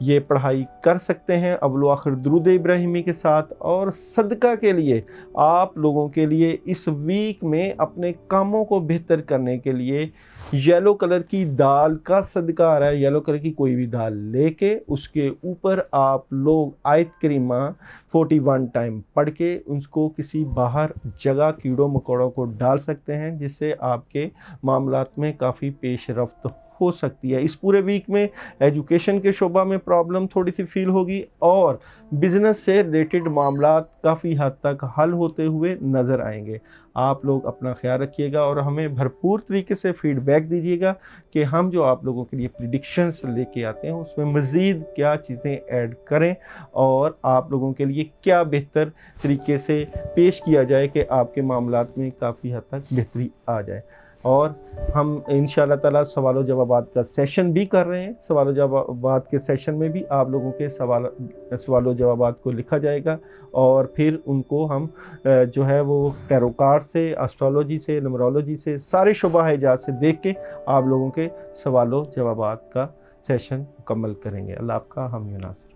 ये पढ़ाई कर सकते हैं अव्वल आखिर दुरूद इब्राहिमी के साथ। और सदका के लिए आप लोगों के लिए इस वीक में अपने कामों को बेहतर करने के लिए येलो कलर की दाल का सदका आ रहा है। येलो कलर की कोई भी दाल लेके उसके ऊपर आप लोग आयत करीमा 41 टाइम पढ़ के उसको किसी बाहर जगह कीड़ों मकोड़ों को डाल सकते हैं, जिससे आपके मामलात में काफ़ी पेशरफ्त हो सकती है। इस पूरे वीक में एजुकेशन के शोबा में प्रॉब्लम थोड़ी सी फील होगी और बिज़नेस से रिलेटेड मामलात काफ़ी हद तक हल होते हुए नज़र आएंगे। आप लोग अपना ख्याल रखिएगा और हमें भरपूर तरीके से फीडबैक दीजिएगा कि हम जो आप लोगों के लिए प्रिडिक्शंस लेके आते हैं उसमें मज़ीद क्या चीज़ें ऐड करें और आप लोगों के लिए क्या बेहतर तरीके से पेश किया जाए कि आपके मामलात में काफ़ी हद तक बेहतरी आ जाए। और हम इंशाअल्लाह ताला सवाल जवाबात का सेशन भी कर रहे हैं। सवाल जवाबात के सेशन में भी आप लोगों के सवाल जवाबात को लिखा जाएगा और फिर उनको हम जो है वो टैरो कार्ड से, एस्ट्रोलॉजी से, न्यूमरोलॉजी से, सारे शुबा-ए-जात से देख के आप लोगों के सवाल जवाबात का सेशन मुकम्मल करेंगे। अल्लाह आपका हामी नासिर।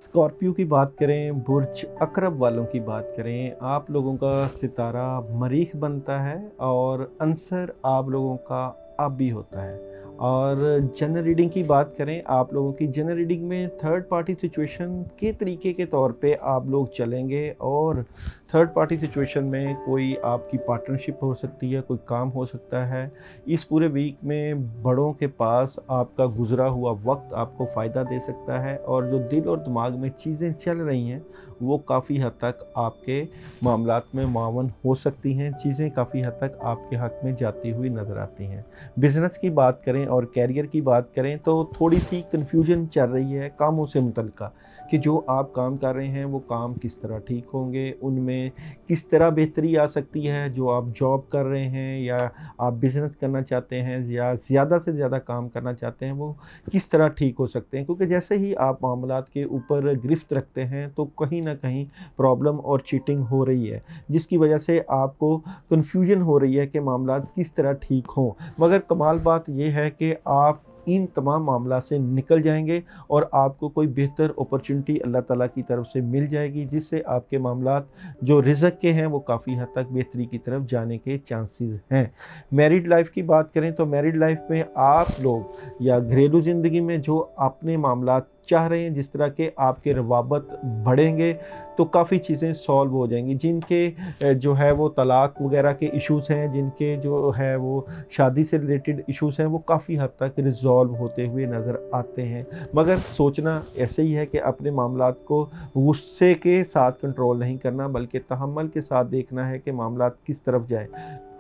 स्कॉर्पियो की बात करें, बुर्ज अकरब वालों की बात करें, आप लोगों का सितारा मरीख बनता है और आंसर आप लोगों का अब भी होता है। और जनरल रीडिंग की बात करें, आप लोगों की जनरल रीडिंग में थर्ड पार्टी सिचुएशन के तरीके के तौर पे आप लोग चलेंगे, और थर्ड पार्टी सिचुएशन में कोई आपकी पार्टनरशिप हो सकती है, कोई काम हो सकता है। इस पूरे वीक में बड़ों के पास आपका गुजरा हुआ वक्त आपको फ़ायदा दे सकता है, और जो दिल और दिमाग में चीज़ें चल रही हैं वो काफ़ी हद तक आपके मामलात में मावन हो सकती हैं। चीज़ें काफ़ी हद तक आपके हक़ में जाती हुई नज़र आती हैं। बिज़नेस की बात करें और कैरियर की बात करें तो थोड़ी सी कन्फ्यूजन चल रही है कामों से मुतल्लिक़, कि जो आप काम कर रहे हैं वो काम किस तरह ठीक होंगे, उनमें किस तरह बेहतरी आ सकती है। जो आप जॉब कर रहे हैं या आप बिज़नेस करना चाहते हैं या ज़्यादा से ज़्यादा काम करना चाहते हैं, वो किस तरह ठीक हो सकते हैं। क्योंकि जैसे ही आप मामलात के ऊपर गिरफ्त रखते हैं तो कहीं न कहीं प्रॉब्लम और चीटिंग हो रही है, जिसकी वजह से आपको कन्फ्यूजन हो रही है कि मामलात किस तरह ठीक हों। मगर कमाल बात ये है कि आप इन तमाम मामला से निकल जाएंगे और आपको कोई बेहतर अपॉर्चुनिटी अल्लाह ताला की तरफ से मिल जाएगी, जिससे आपके मामलात जो रिज़्क़ के हैं वो काफ़ी हद तक बेहतरी की तरफ जाने के चांसेस हैं। मैरिड लाइफ की बात करें तो मैरिड लाइफ में आप लोग या घरेलू ज़िंदगी में जो अपने मामलात चाह रहे हैं, जिस तरह के आपके रवाबत बढ़ेंगे तो काफ़ी चीज़ें सॉल्व हो जाएंगी। जिनके जो है वो तलाक वगैरह के इश्यूज़ हैं, जिनके जो है वो शादी से रिलेटेड इश्यूज़ हैं, वो काफ़ी हद तक रिज़ॉल्व होते हुए नज़र आते हैं। मगर सोचना ऐसे ही है कि अपने मामलात को गुस्से के साथ कंट्रोल नहीं करना, बल्कि तहम्मुल के साथ देखना है कि मामलात किस तरफ जाए।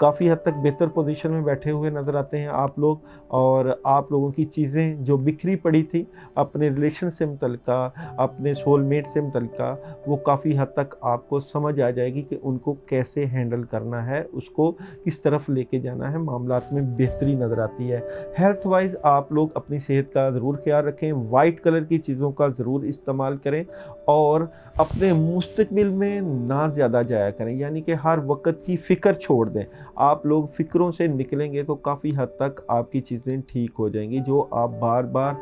काफ़ी हद तक बेहतर पोजीशन में बैठे हुए नज़र आते हैं आप लोग, और आप लोगों की चीज़ें जो बिखरी पड़ी थी अपने रिलेशन से मुतल्लिका, अपने सोलमेट से मुतल्लिका, वो काफ़ी हद तक आपको समझ आ जाएगी कि उनको कैसे हैंडल करना है, उसको किस तरफ लेके जाना है। मामलात में बेहतरी नज़र आती है। हेल्थ वाइज आप लोग अपनी सेहत का ज़रूर ख्याल रखें, वाइट कलर की चीज़ों का ज़रूर इस्तेमाल करें, और अपने मुस्तकबिल में ना ज़्यादा जाया करें, यानी कि हर वक्त की फ़िक्र छोड़ दें। आप लोग फ़िक्रों से निकलेंगे तो काफ़ी हद तक आपकी चीज़ें ठीक हो जाएंगी। जो आप बार बार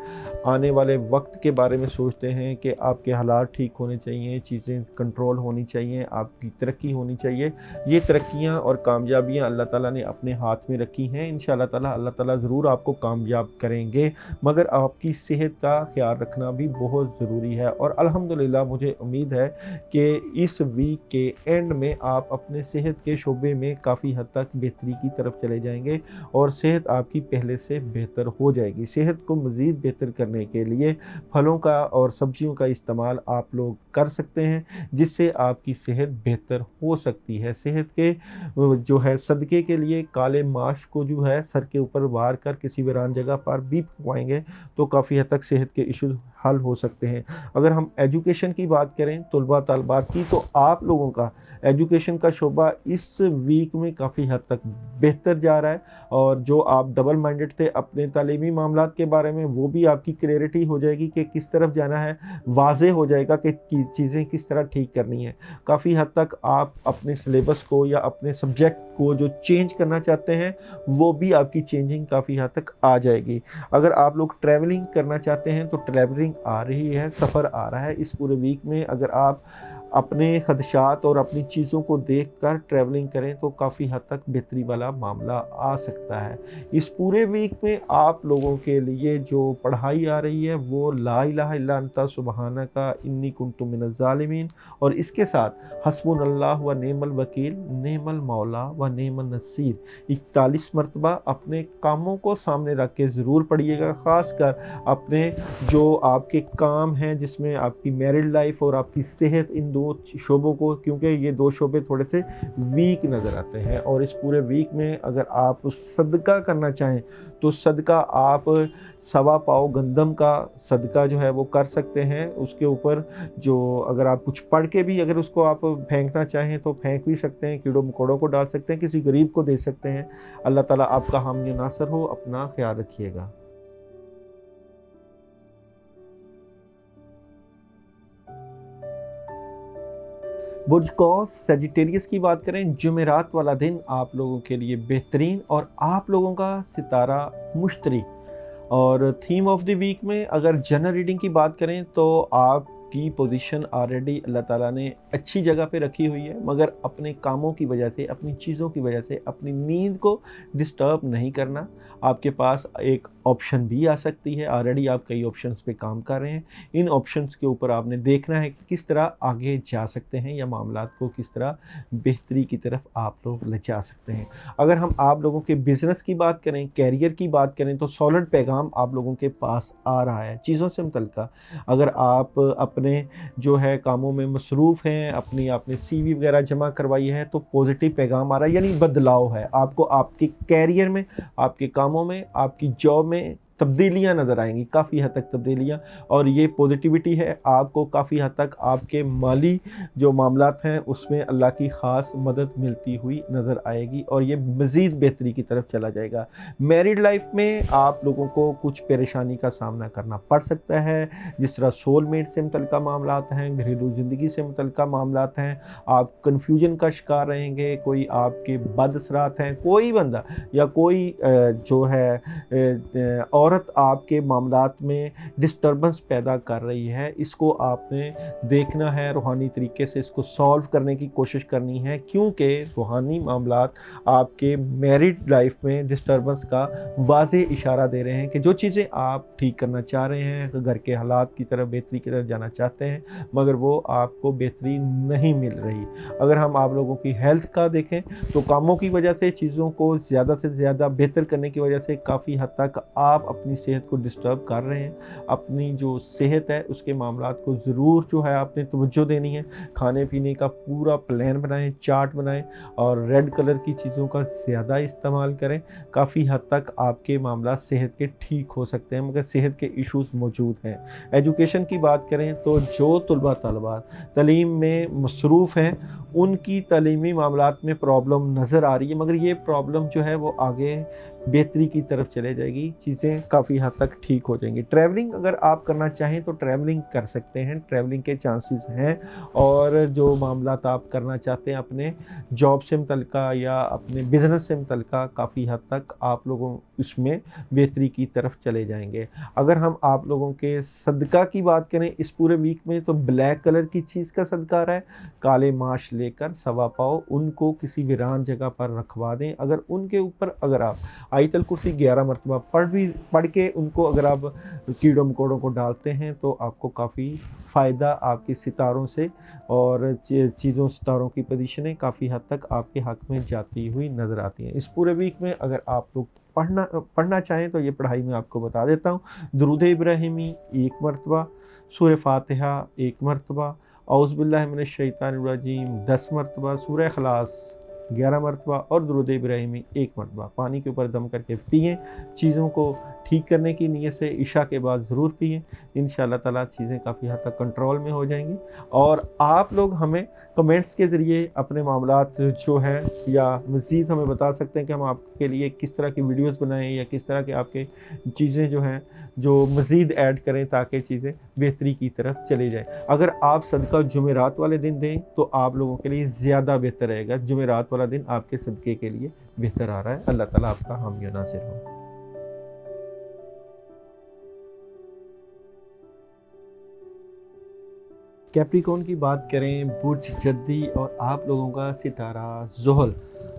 आने वाले वक्त के बारे में सोचते हैं कि आपके हालात ठीक होने चाहिए, चीज़ें कंट्रोल होनी चाहिए, आपकी तरक्की होनी चाहिए, ये तरक्कियां और कामयाबियां अल्लाह ताला ने अपने हाथ में रखी हैं। इंशाअल्लाह ताला अल्लाह ताला ज़रूर आपको कामयाब करेंगे, मगर आपकी सेहत का ख्याल रखना भी बहुत ज़रूरी है। और अल्हम्दुलिल्लाह मुझे उम्मीद है कि इस वीक के एंड में आप अपने सेहत के शोबे में काफ़ी हद तक बेहतरी की तरफ चले जाएंगे और सेहत आपकी पहले से बेहतर हो जाएगी। सेहत को मज़ीद बेहतर करने के लिए फलों का और सब्जियों का इस्तेमाल आप लोग कर सकते हैं, जिससे आपकी सेहत बेहतर हो सकती है। सेहत के जो है सदक़े के लिए काले माश को जो है सर के ऊपर वार कर किसी वीरान जगह पर भी फुकवाएंगे तो काफ़ी हद तक सेहत के इश्यूज हल हो सकते हैं। अगर हम एजुकेशन की बात करें, तलबा तलबात की, तो आप लोगों का एजुकेशन का शोबा इस वीक में काफ़ी हद तक बेहतर जा रहा है, और जो आप डबल माइंडेड थे अपने तालीमी मामलात के बारे में, वो भी आपकी क्लैरिटी हो जाएगी कि किस तरफ जाना है, वाज़े हो जाएगा कि चीज़ें किस तरह ठीक करनी है। काफ़ी हद तक आप अपने सिलेबस को या अपने सब्जेक्ट को जो चेंज करना चाहते हैं वो भी आपकी चेंजिंग काफ़ी हद तक आ जाएगी। अगर आप लोग ट्रैवलिंग करना चाहते हैं तो ट्रैवलिंग आ रही है, सफ़र आ रहा है इस पूरे वीक में। अगर आप अपने खदशात और अपनी चीज़ों को देखकर ट्रैवलिंग करें तो काफ़ी हद तक बेहतरी वाला मामला आ सकता है। इस पूरे वीक में आप लोगों के लिए जो पढ़ाई आ रही है वो ला इलाहा इल्ला अंता सुबहानका इन्नी कुन्तु मिनज़ ज़ालिमीन, और इसके साथ हस्बुनल्लाह व नेमल वकील नेमल मौला व नेमल नसीर 41 मरतबा अपने कामों को सामने रख के ज़रूर पढ़िएगा। ख़ासकर अपने जो आपके काम हैं जिसमें आपकी मैरिड लाइफ और आपकी सेहत, इन दो शोबों को, क्योंकि ये दो शोबे थोड़े से वीक नज़र आते हैं। और इस पूरे वीक में अगर आप सदका करना चाहें तो सदका आप 1.25 पाव गंदम का सदका जो है वो कर सकते हैं। उसके ऊपर जो अगर आप कुछ पढ़ के भी अगर उसको आप फेंकना चाहें तो फेंक भी सकते हैं, कीड़ों मकोड़ों को डाल सकते हैं, किसी गरीब को दे सकते हैं। अल्लाह ताला आपका हामी नासर हो। अपना ख्याल रखिएगा। बुर्ज कौस सजिटेरियस की बात करें, जुमेरात वाला दिन आप लोगों के लिए बेहतरीन और आप लोगों का सितारा मुश्तरी। और थीम ऑफ द वीक में अगर जनरल रीडिंग की बात करें तो आपकी पोजीशन ऑलरेडी अल्लाह ताला ने अच्छी जगह पे रखी हुई है, मगर अपने कामों की वजह से, अपनी चीज़ों की वजह से अपनी नींद को डिस्टर्ब नहीं करना। आपके पास एक ऑप्शन भी आ सकती है। ऑलरेडी आप कई ऑप्शंस पे काम कर रहे हैं। इन ऑप्शंस के ऊपर आपने देखना है कि किस तरह आगे जा सकते हैं या मामलात को किस तरह बेहतरी की तरफ आप लोग ले जा सकते हैं। अगर हम आप लोगों के बिज़नेस की बात करें, कैरियर की बात करें, तो सॉलिड पैगाम आप लोगों के पास आ रहा है चीज़ों से मुतल्लिक़। अगर आप अपने जो है कामों में मसरूफ़ हैं, अपनी आपने CV वगैरह जमा करवाई है, तो पॉजिटिव पैगाम आ रहा है, यानी बदलाव है। आपको आपके कैरियर में, आपके कामों में, आपकी जॉब में तब्दीलियाँ नज़र आएंगी, काफ़ी हद तक तब्दीलियाँ, और ये पॉजिटिविटी है। आपको काफ़ी हद तक आपके माली जो मामलात हैं उसमें अल्लाह की ख़ास मदद मिलती हुई नज़र आएगी और ये मज़ीद बेहतरी की तरफ चला जाएगा। मैरिड लाइफ में आप लोगों को कुछ परेशानी का सामना करना पड़ सकता है, जिस तरह सोलमेट से मुतल्लिक़ मामलात हैं, घरेलू ज़िंदगी से मुतल्लिक़ मामलात हैं। आप कन्फ्यूजन का शिकार रहेंगे, कोई आपके बदअसरात हैं, कोई बंदा या कोई जो है औरत आपके मामलात में डिस्टर्बेंस पैदा कर रही है। इसको आपने देखना है, रूहानी तरीके से इसको सॉल्व करने की कोशिश करनी है, क्योंकि रूहानी मामलात आपके मैरिड लाइफ में डिस्टर्बेंस का वाज़ेह इशारा दे रहे हैं कि जो चीज़ें आप ठीक करना चाह रहे हैं, घर के हालात की तरफ बेहतरी की तरफ जाना चाहते हैं, मगर वो आपको बेहतरी नहीं मिल रही। अगर हम आप लोगों की हेल्थ का देखें तो कामों की वजह से चीज़ों को ज़्यादा से ज़्यादा बेहतर करने की वजह से काफ़ी हद तक आप अपनी सेहत को डिस्टर्ब कर रहे हैं। अपनी जो सेहत है उसके मामलात को ज़रूर जो है आपने तवज्जो देनी है। खाने पीने का पूरा प्लान बनाएं, चार्ट बनाएं और रेड कलर की चीज़ों का ज़्यादा इस्तेमाल करें। काफ़ी हद तक आपके मामला सेहत के ठीक हो सकते हैं, मगर सेहत के इश्यूज़ मौजूद हैं। एजुकेशन की बात करें तो जो तलबा तालीम में मसरूफ़ हैं उनकी तालीमी मामलात में प्रॉब्लम नज़र आ रही है, मगर ये प्रॉब्लम जो है वो आगे बेहतरी की तरफ चले जाएगी, चीज़ें काफ़ी हद तक ठीक हो जाएंगी। ट्रैवलिंग अगर आप करना चाहें तो ट्रैवलिंग कर सकते हैं, ट्रैवलिंग के चांसेस हैं। और जो मामलात आप करना चाहते हैं अपने जॉब से मुतल्लिक़ या अपने बिज़नेस से मुतल्लिक़, काफ़ी हद तक आप लोगों इसमें बेहतरी की तरफ चले जाएंगे। अगर हम आप लोगों के सदका की बात करें इस पूरे वीक में, तो ब्लैक कलर की चीज़ का सदका आ रहा है। काले माश लेकर सवा पाव उनको किसी वीरान जगह पर रखवा दें। अगर उनके ऊपर अगर आप आयतल कुर्सी 11 मरतबा पढ़ के उनको अगर आप कीड़ों मकोड़ों को डालते हैं तो आपको काफ़ी फ़ायदा आपके सितारों से और चीज़ों सितारों की पोजीशनें काफ़ी हद तक आपके हक़ में जाती हुई नज़र आती हैं। इस पूरे वीक में अगर आप लोग पढ़ना चाहें तो ये पढ़ाई मैं आपको बता देता हूँ। दुरूद इब्राहिमी 1 मरतबा, सूरह फातिहा 1 मरतबा, औज़ु बिल्लाहि मिनश शैतानिर रजीम 10 मरतबा, सूरह इखलास 11 मरतबा और दुरूद इब्राहिमी 1 मरतबा पानी के ऊपर दम करके पिएँ। चीज़ों को ठीक करने की नीयत से इशा के बाद ज़रूर पिएँ। इंशाअल्लाह ताला चीज़ें काफ़ी हद तक कंट्रोल में हो जाएंगी। और आप लोग हमें कमेंट्स के ज़रिए अपने मामलात जो है या मज़ीद हमें बता सकते हैं कि हम आपके लिए किस तरह की वीडियोस बनाएं या किस तरह के आपके चीज़ें जो हैं जो मज़ीद ऐड करें ताकि चीज़ें बेहतरी की तरफ चली जाएं। अगर आप सदका जुमेरात वाले दिन दें तो आप लोगों के लिए ज़्यादा बेहतर रहेगा। जुमेरात वाला दिन आपके सदक़े के लिए बेहतर आ रहा है। अल्लाह ताला आपका हामी और नासिर हो। कैप्रिकॉर्न की बात करें, बुर्ज जद्दी और आप लोगों का सितारा ज़ुहल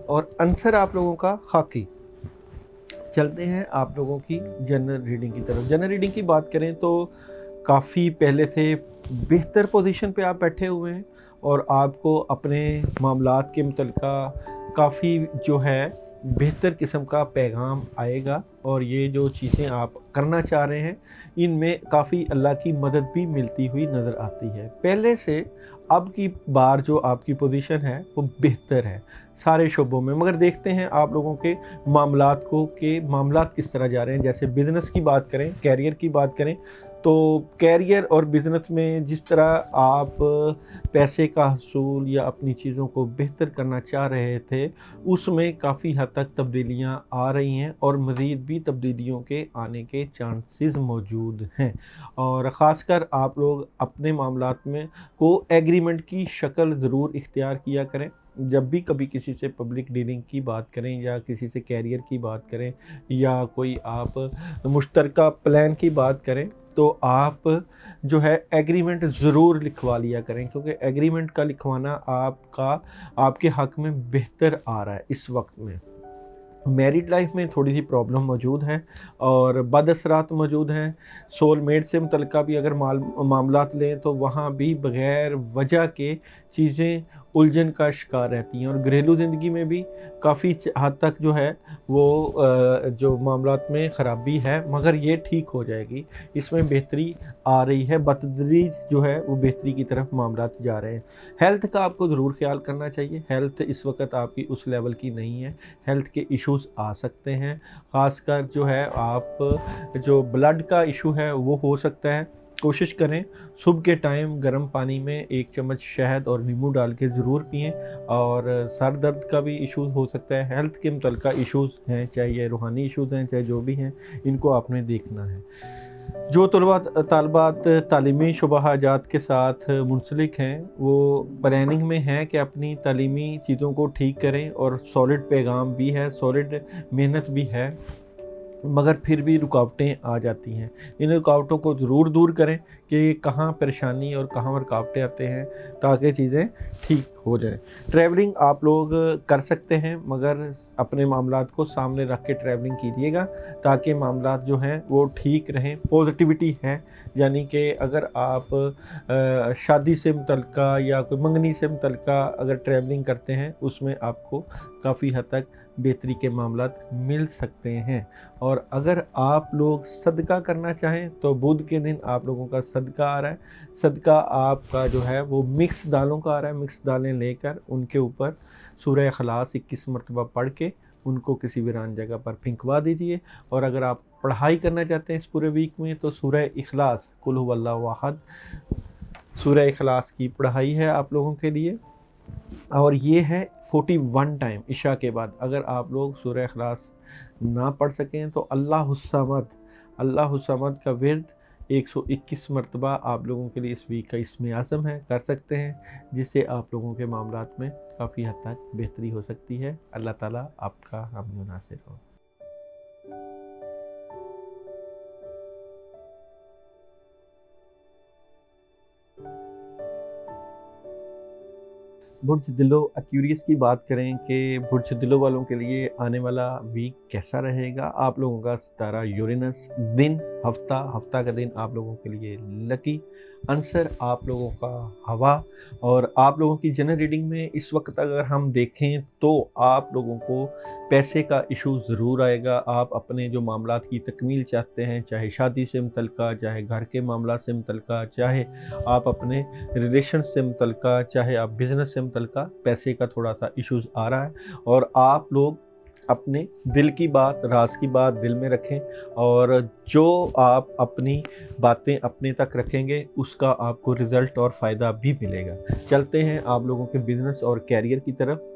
और आंसर आप लोगों का खाकी। चलते हैं आप लोगों की जनरल रीडिंग की तरफ। जनरल रीडिंग की बात करें तो काफ़ी पहले से बेहतर पोजीशन पे आप बैठे हुए हैं और आपको अपने मामलात के मुतल्लिक़ काफ़ी जो है बेहतर किस्म का पैगाम आएगा और ये जो चीज़ें आप करना चाह रहे हैं इनमें काफ़ी अल्लाह की मदद भी मिलती हुई नज़र आती है। पहले से अब की बार जो आपकी पोजीशन है वो बेहतर है सारे शोबों में। मगर देखते हैं आप लोगों के मामलात को कि मामलात किस तरह जा रहे हैं। जैसे बिज़नेस की बात करें, कैरियर की बात करें तो कैरियर और बिज़नेस में जिस तरह आप पैसे का हसूल या अपनी चीज़ों को बेहतर करना चाह रहे थे उसमें काफ़ी हद तक तब्दीलियां आ रही हैं और मज़ीद भी तब्दीलियों के आने के चांसेस मौजूद हैं। और ख़ासकर आप लोग अपने मामलात में को एग्रीमेंट की शक्ल ज़रूर इख्तियार किया करें। जब भी कभी किसी से पब्लिक डीलिंग की बात करें या किसी से कैरियर की बात करें या कोई आप मुश्तरका प्लान की बात करें तो आप जो है एग्रीमेंट ज़रूर लिखवा लिया करें, क्योंकि एग्रीमेंट का लिखवाना आपके हक़ में बेहतर आ रहा है इस वक्त में। मैरिड लाइफ में थोड़ी सी प्रॉब्लम मौजूद है और बदअसरात मौजूद हैं। सोलमेट से मुतल्लिक़ भी अगर मामलात लें तो वहाँ भी बग़ैर वजह के चीज़ें उलझन का शिकार रहती हैं, और घरेलू ज़िंदगी में भी काफ़ी हद तक जो है वो जो मामलात में ख़राबी है, मगर ये ठीक हो जाएगी। इसमें बेहतरी आ रही है, बतदरीज जो है वो बेहतरी की तरफ मामलात जा रहे हैं। हेल्थ का आपको ज़रूर ख्याल करना चाहिए। हेल्थ इस वक्त आपकी उस लेवल की नहीं है, हेल्थ के इश्यूज़ आ सकते हैं। ख़ासकर जो है आप जो ब्लड का इशू है वो हो सकता है। कोशिश करें सुबह के टाइम गर्म पानी में 1 चम्मच शहद और नींबू डाल के ज़रूर पिएँ। और सर दर्द का भी इशूज़ हो सकता है। हेल्थ के मुतल्लिक़ इशूज़ हैं, चाहे ये रूहानी इशूज़ हैं, चाहे जो भी हैं, इनको आपने देखना है। जो तालबात तालीमी शुबहाजात के साथ मुंसलिक हैं, वो प्लानिंग में हैं कि अपनी तालीमी चीज़ों को ठीक करें, और सॉलिड पैगाम भी है, सॉलिड मेहनत भी है, मगर फिर भी रुकावटें आ जाती हैं। इन रुकावटों को ज़रूर दूर करें कि कहाँ परेशानी और कहाँ रुकावटें आते हैं, ताकि चीज़ें ठीक हो जाएँ। ट्रैवलिंग आप लोग कर सकते हैं, मगर अपने मामलात को सामने रख के ट्रैवलिंग कीजिएगा, ताकि मामलात जो हैं वो ठीक रहें। पॉजिटिविटी है, यानी कि अगर आप शादी से मुतल्लिक़ या कोई मंगनी से मुतल्लिक़ अगर ट्रैवलिंग करते हैं, उसमें आपको काफ़ी हद तक बेहतरी के मामलात मिल सकते हैं। और अगर आप लोग सदका करना चाहें तो बुध के दिन आप लोगों का सदका आ रहा है। सदका आपका जो है वो मिक्स दालों का आ रहा है। मिक्स दालें लेकर उनके ऊपर सूरह इखलास 21 मरतबा पढ़ के उनको किसी वीरान जगह पर फेंकवा दीजिए। और अगर आप पढ़ाई करना चाहते हैं इस पूरे वीक में, तो सूरह इखलास, कुल हुवल्लाहु अहद, सूरह इखलास की पढ़ाई है आप लोगों के लिए। और ये है 41 टाइम इशा के बाद। अगर आप लोग सूरह इखलास ना पढ़ सकें तो अल्लाह समद का विर्द 121 मरतबा आप लोगों के लिए इस वीक का इसमें आज़म है, कर सकते हैं, जिससे आप लोगों के मामलात में काफ़ी हद तक बेहतरी हो सकती है। अल्लाह ताला आपका हामी नासिर हो। बुर्ज दिलो एक्यूरियस की बात करें कि बुर्ज दिलो वालों के लिए आने वाला वीक कैसा रहेगा। आप लोगों का सितारा यूरेनस, दिन हफ्ता का दिन आप लोगों के लिए लकी, आंसर आप लोगों का हवा। और आप लोगों की जनरल रीडिंग में इस वक्त अगर हम देखें तो आप लोगों को पैसे का इशू ज़रूर आएगा। आप अपने जो मामलात की तकमील चाहते हैं, चाहे शादी से मुतल्लिक़, चाहे घर के मामला से मुतल्लिक़, चाहे आप अपने रिलेशन से मुतल्लिक़, चाहे आप बिज़नेस से मुतल्लिक़, पैसे का थोड़ा सा इश्यूज़ आ रहा है। और आप लोग अपने दिल की बात, राज की बात दिल में रखें, और जो आप अपनी बातें अपने तक रखेंगे उसका आपको रिज़ल्ट और फ़ायदा भी मिलेगा। चलते हैं आप लोगों के बिज़नेस और कैरियर की तरफ।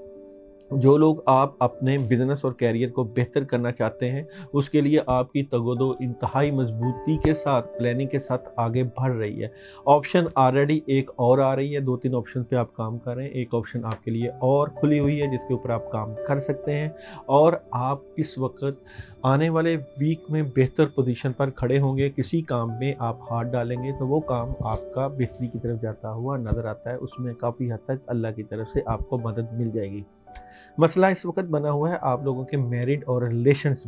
जो लोग आप अपने बिज़नेस और कैरियर को बेहतर करना चाहते हैं, उसके लिए आपकी तगोदो इंतहाई मजबूती के साथ, प्लानिंग के साथ आगे बढ़ रही है। ऑप्शन ऑलरेडी एक और आ रही है, 2-3 ऑप्शन पे आप काम कर रहे हैं। एक ऑप्शन आपके लिए और खुली हुई है जिसके ऊपर आप काम कर सकते हैं, और आप इस वक्त आने वाले वीक में बेहतर पोजीशन पर खड़े होंगे। किसी काम में आप हाथ डालेंगे तो वो काम आपका बेहतरी की तरफ जाता हुआ नज़र आता है। उसमें काफ़ी हद तक अल्लाह की तरफ से आपको मदद मिल जाएगी। मसला इस वक्त बना हुआ है आप लोगों के मैरिड और रिलेशंस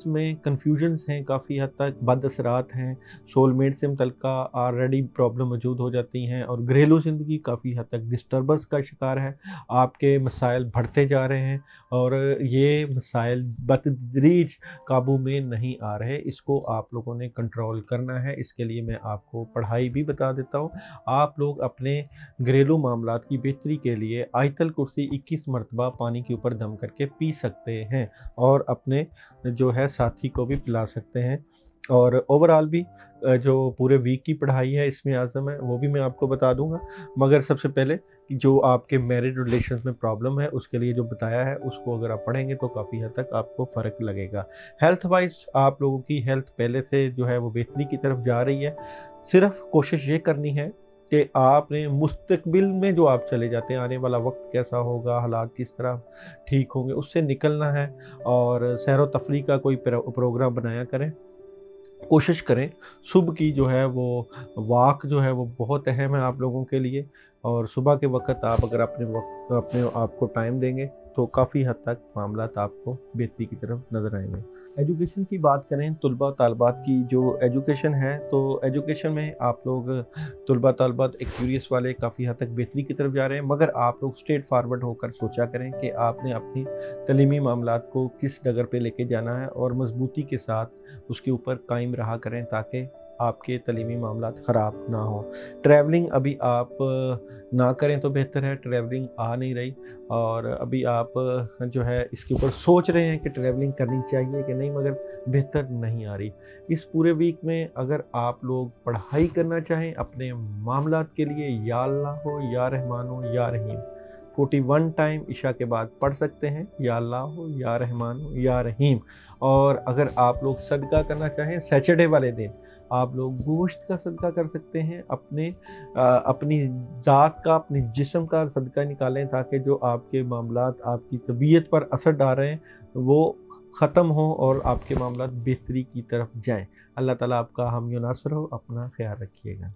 में कन्फ्यूजन्स हैं, काफ़ी हद तक बदअसरात हैं। सोलमेट से मुतल्लिक़ ऑलरेडी प्रॉब्लम मौजूद हो जाती हैं, और घरेलू ज़िंदगी काफ़ी हद तक डिस्टर्बेंस का शिकार है। आपके मसाइल बढ़ते जा रहे हैं, और ये मसाइल बतदरीज काबू में नहीं आ रहे। इसको आप लोगों ने कंट्रोल करना है। इसके लिए मैं आपको पढ़ाई भी बता देता हूँ। आप लोग अपने घरेलू मामलात की बेहतरी के लिए आयतल कुर्सी 21 मरतबा पानी के ऊपर दम करके पी सकते हैं, और अपने जो है साथी को भी पिला सकते हैं। और ओवरऑल भी जो पूरे वीक की पढ़ाई है इसमें आज़म है, वो भी मैं आपको बता दूंगा। मगर सबसे पहले जो आपके मैरिड रिलेशंस में प्रॉब्लम है उसके लिए जो बताया है उसको अगर आप पढ़ेंगे तो काफ़ी हद तक आपको फ़र्क लगेगा। हेल्थ वाइज आप लोगों की हेल्थ पहले से जो है वो बेहतरी की तरफ जा रही है। सिर्फ कोशिश ये करनी है कि आपने मुस्तकबिल में जो आप चले जाते हैं, आने वाला वक्त कैसा होगा, हालात किस तरह ठीक होंगे, उससे निकलना है। और सैर व तफरीह का कोई प्रोग्राम बनाया करें। कोशिश करें, सुबह की जो है वो वॉक जो है वो बहुत अहम है आप लोगों के लिए, और सुबह के वक़्त आप अगर अपने आप को टाइम देंगे तो काफ़ी हद तक मामलात आपको बेहतरी की तरफ नज़र आएँगे। एजुकेशन की बात करें, तलबा तालबात की जो एजुकेशन है, तो एजुकेशन में आप लोग तलबा तालबात एक्सपीरियंस वाले काफ़ी हद तक बेहतरी की तरफ जा रहे हैं, मगर आप लोग स्ट्रेट फॉरवर्ड होकर सोचा करें कि आपने अपनी तलीमी मामलात को किस डगर पे लेके जाना है और मजबूती के साथ उसके ऊपर कायम रहा करें ताकि आपके तलीमी मामलात ख़राब ना हो। ट्रैवलिंग अभी आप ना करें तो बेहतर है, ट्रैवलिंग आ नहीं रही, और अभी आप जो है इसके ऊपर सोच रहे हैं कि ट्रैवलिंग करनी चाहिए कि नहीं, मगर बेहतर नहीं आ रही। इस पूरे वीक में अगर आप लोग पढ़ाई करना चाहें अपने मामलात के लिए, या अल्लाह हो या रहमान हो या रहीम, 41 टाइम इशा के बाद पढ़ सकते हैं, या अल्लाह हो या रहमान हो या रहीम। और अगर आप लोग सदका करना चाहें सैटरडे वाले दिन, आप लोग गोश्त का सदका कर सकते हैं, अपनी ज़ात का, अपने जिस्म का सदका निकालें ताकि जो आपके मामलात आपकी तबीयत पर असर डाल रहे हैं वो ख़त्म हो और आपके मामलात बेहतरी की तरफ जाएं। अल्लाह ताला आपका हामी और नासर हो। अपना ख्याल रखिएगा।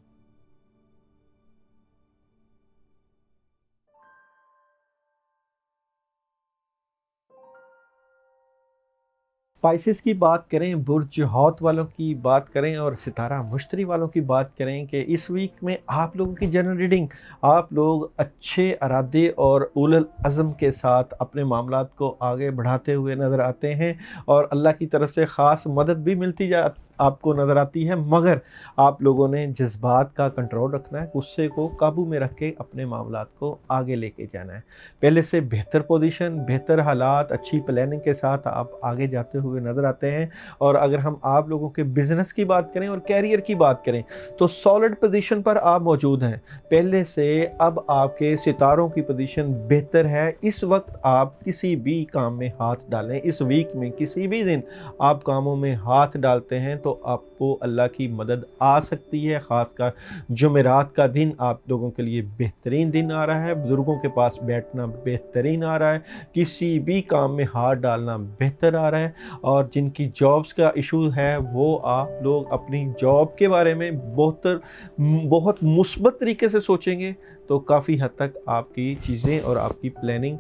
स्पाइसेस की बात करें, बुर्ज हौत वालों की बात करें और सितारा मुश्तरी वालों की बात करें कि इस वीक में आप लोगों की जनरल रीडिंग, आप लोग अच्छे इरादे और उलल अज़म के साथ अपने मामलात को आगे बढ़ाते हुए नज़र आते हैं और अल्लाह की तरफ से ख़ास मदद भी मिलती जा आपको नज़र आती है, मगर आप लोगों ने जज्बात का कंट्रोल रखना है, गुस्से को काबू में रख के अपने मामलात को आगे लेके जाना है। पहले से बेहतर पोजीशन, बेहतर हालात, अच्छी प्लानिंग के साथ आप आगे जाते हुए नज़र आते हैं। और अगर हम आप लोगों के बिज़नेस की बात करें और कैरियर की बात करें तो सॉलिड पोजीशन पर आप मौजूद हैं। पहले से अब आपके सितारों की पोजीशन बेहतर है। इस वक्त आप किसी भी काम में हाथ डालें, इस वीक में किसी भी दिन आप कामों में हाथ डालते हैं तो आपको अल्लाह की मदद आ सकती है। ख़ासकर जुमेरात का दिन आप लोगों के लिए बेहतरीन दिन आ रहा है, बुज़ुर्गों के पास बैठना बेहतरीन आ रहा है, किसी भी काम में हाथ डालना बेहतर आ रहा है। और जिनकी जॉब्स का इशू है वो आप लोग अपनी जॉब के बारे में बहुत मुस्बत तरीके से सोचेंगे तो काफ़ी हद तक आपकी चीज़ें और आपकी प्लानिंग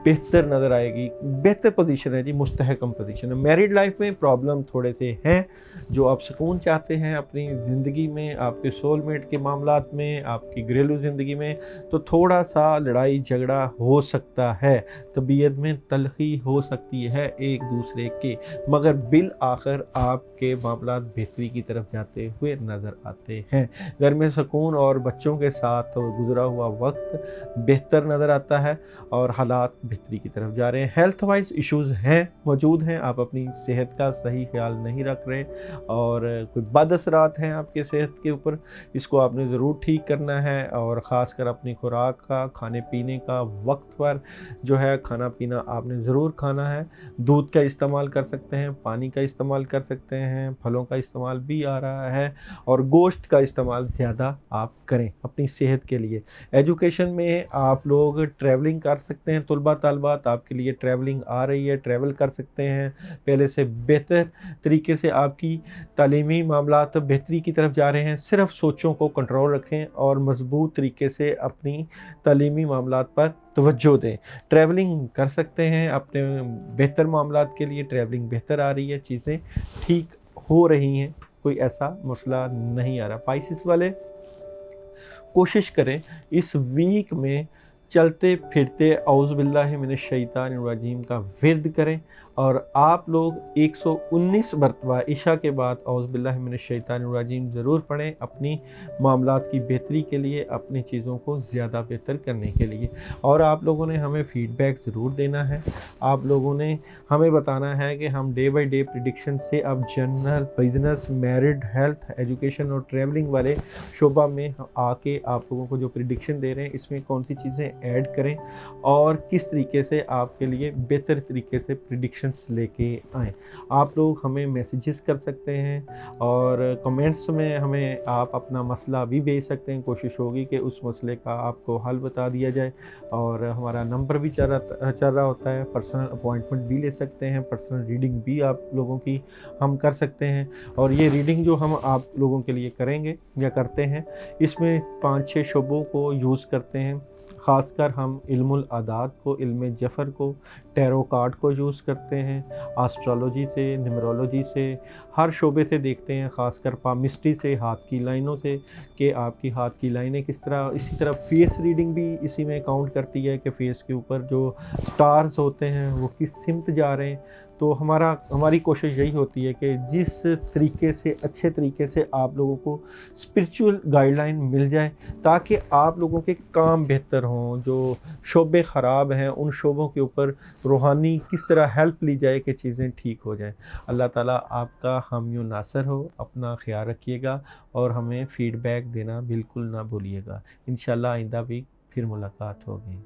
बेहतर नज़र आएगी। बेहतर पोजीशन है जी, मुस्तहकम पोजीशन है। मैरिड लाइफ में प्रॉब्लम थोड़े से हैं, जो आप सुकून चाहते हैं अपनी ज़िंदगी में, आपके सोलमेट के मामलात में, आपकी घरेलू ज़िंदगी में, तो थोड़ा सा लड़ाई झगड़ा हो सकता है, तबीयत में तलखी हो सकती है एक दूसरे के, मगर बिल आखिर आपके मामलात बेहतरी की तरफ जाते हुए नज़र आते हैं। घर में सुकून और बच्चों के साथ गुजरा हुआ वक्त बेहतर नज़र आता है और हालात बेहतरी की तरफ जा रहे हैं। हेल्थ वाइज इश्यूज़ हैं, मौजूद हैं, आप अपनी सेहत का सही ख्याल नहीं रख रहे और कोई बद असरात हैं आपके सेहत के ऊपर, इसको आपने ज़रूर ठीक करना है। और ख़ासकर अपनी खुराक का, खाने पीने का वक्त पर जो है खाना पीना आपने ज़रूर खाना है। दूध का इस्तेमाल कर सकते हैं, पानी का इस्तेमाल कर सकते हैं, फलों का इस्तेमाल भी आ रहा है और गोश्त का इस्तेमाल ज़्यादा आप करें अपनी सेहत के लिए। एजुकेशन में आप लोग ट्रैवलिंग कर सकते हैं, तलबा तालबात आपके लिए ट्रैवलिंग आ रही है, ट्रैवल कर सकते हैं। पहले से बेहतर तरीके से आपकी तालीमी मामलात बेहतरी की तरफ जा रहे हैं। सिर्फ सोचों को कंट्रोल रखें और मजबूत तरीके से अपनी तालीमी मामलात पर तवज्जो दें। ट्रैवलिंग कर सकते हैं अपने बेहतर मामलात के लिए, ट्रैवलिंग बेहतर आ रही है, चीज़ें ठीक हो रही हैं, कोई ऐसा मसला नहीं आ रहा। पाइसिस वाले कोशिश करें इस वीक में चलते फिरते औज़ु बिल्लाहि मिनश शैतानिर रजीम का विर्द करें और आप लोग 119 मरतबा इशा के बाद औज़ु बिल्लाहि मिनश शैतानिर रजीम ज़रूर पढ़ें अपनी मामलात की बेहतरी के लिए, अपनी चीज़ों को ज़्यादा बेहतर करने के लिए। और आप लोगों ने हमें फ़ीडबैक ज़रूर देना है, आप लोगों ने हमें बताना है कि हम डे बाई डे प्रेडिक्शन से अब general, business, married, health, education और ट्रैवलिंग वाले शोबा में आके आप लोगों को जो प्रेडिक्शन दे रहे हैं इसमें कौन सी चीज़ें ऐड करें और किस तरीके से आपके लिए बेहतर तरीके से प्रेडिक्शन एक्शंस लेके आएँ। आप लोग हमें मैसेजेस कर सकते हैं और कमेंट्स में हमें आप अपना मसला भी भेज सकते हैं। कोशिश होगी कि उस मसले का आपको हल बता दिया जाए और हमारा नंबर भी चल रहा होता है। पर्सनल अपॉइंटमेंट भी ले सकते हैं, पर्सनल रीडिंग भी आप लोगों की हम कर सकते हैं। और ये रीडिंग जो हम आप लोगों के लिए करेंगे या करते हैं, इसमें 5-6 शोबों को यूज़ करते हैं। ख़ासकर हम इल्मुल आदात को, इल्म जफ़र को, टैरो कार्ड को यूज़ करते हैं, एस्ट्रोलॉजी से, न्यूमरोलॉजी से, हर शोबे से देखते हैं। ख़ासकर पामिस्ट्री से, हाथ की लाइनों से कि आपकी हाथ की लाइनें किस तरह। इसी तरह फेस रीडिंग भी इसी में काउंट करती है कि फेस के ऊपर जो स्टार्स होते हैं वो किस सिमत जा रहे हैं। तो हमारी कोशिश यही होती है कि जिस तरीके से, अच्छे तरीके से आप लोगों को स्पिरिचुअल गाइडलाइन मिल जाए, ताकि आप लोगों के काम बेहतर हों। जो शोबे ख़राब हैं, उन शोबों के ऊपर रूहानी किस तरह हेल्प ली जाए कि चीज़ें ठीक हो जाएं। अल्लाह ताला आपका हामी व नासर हो। अपना ख्याल रखिएगा और हमें फ़ीडबैक देना बिल्कुल ना भूलिएगा। इंशाअल्लाह आइंदा भी फिर मुलाकात होगी।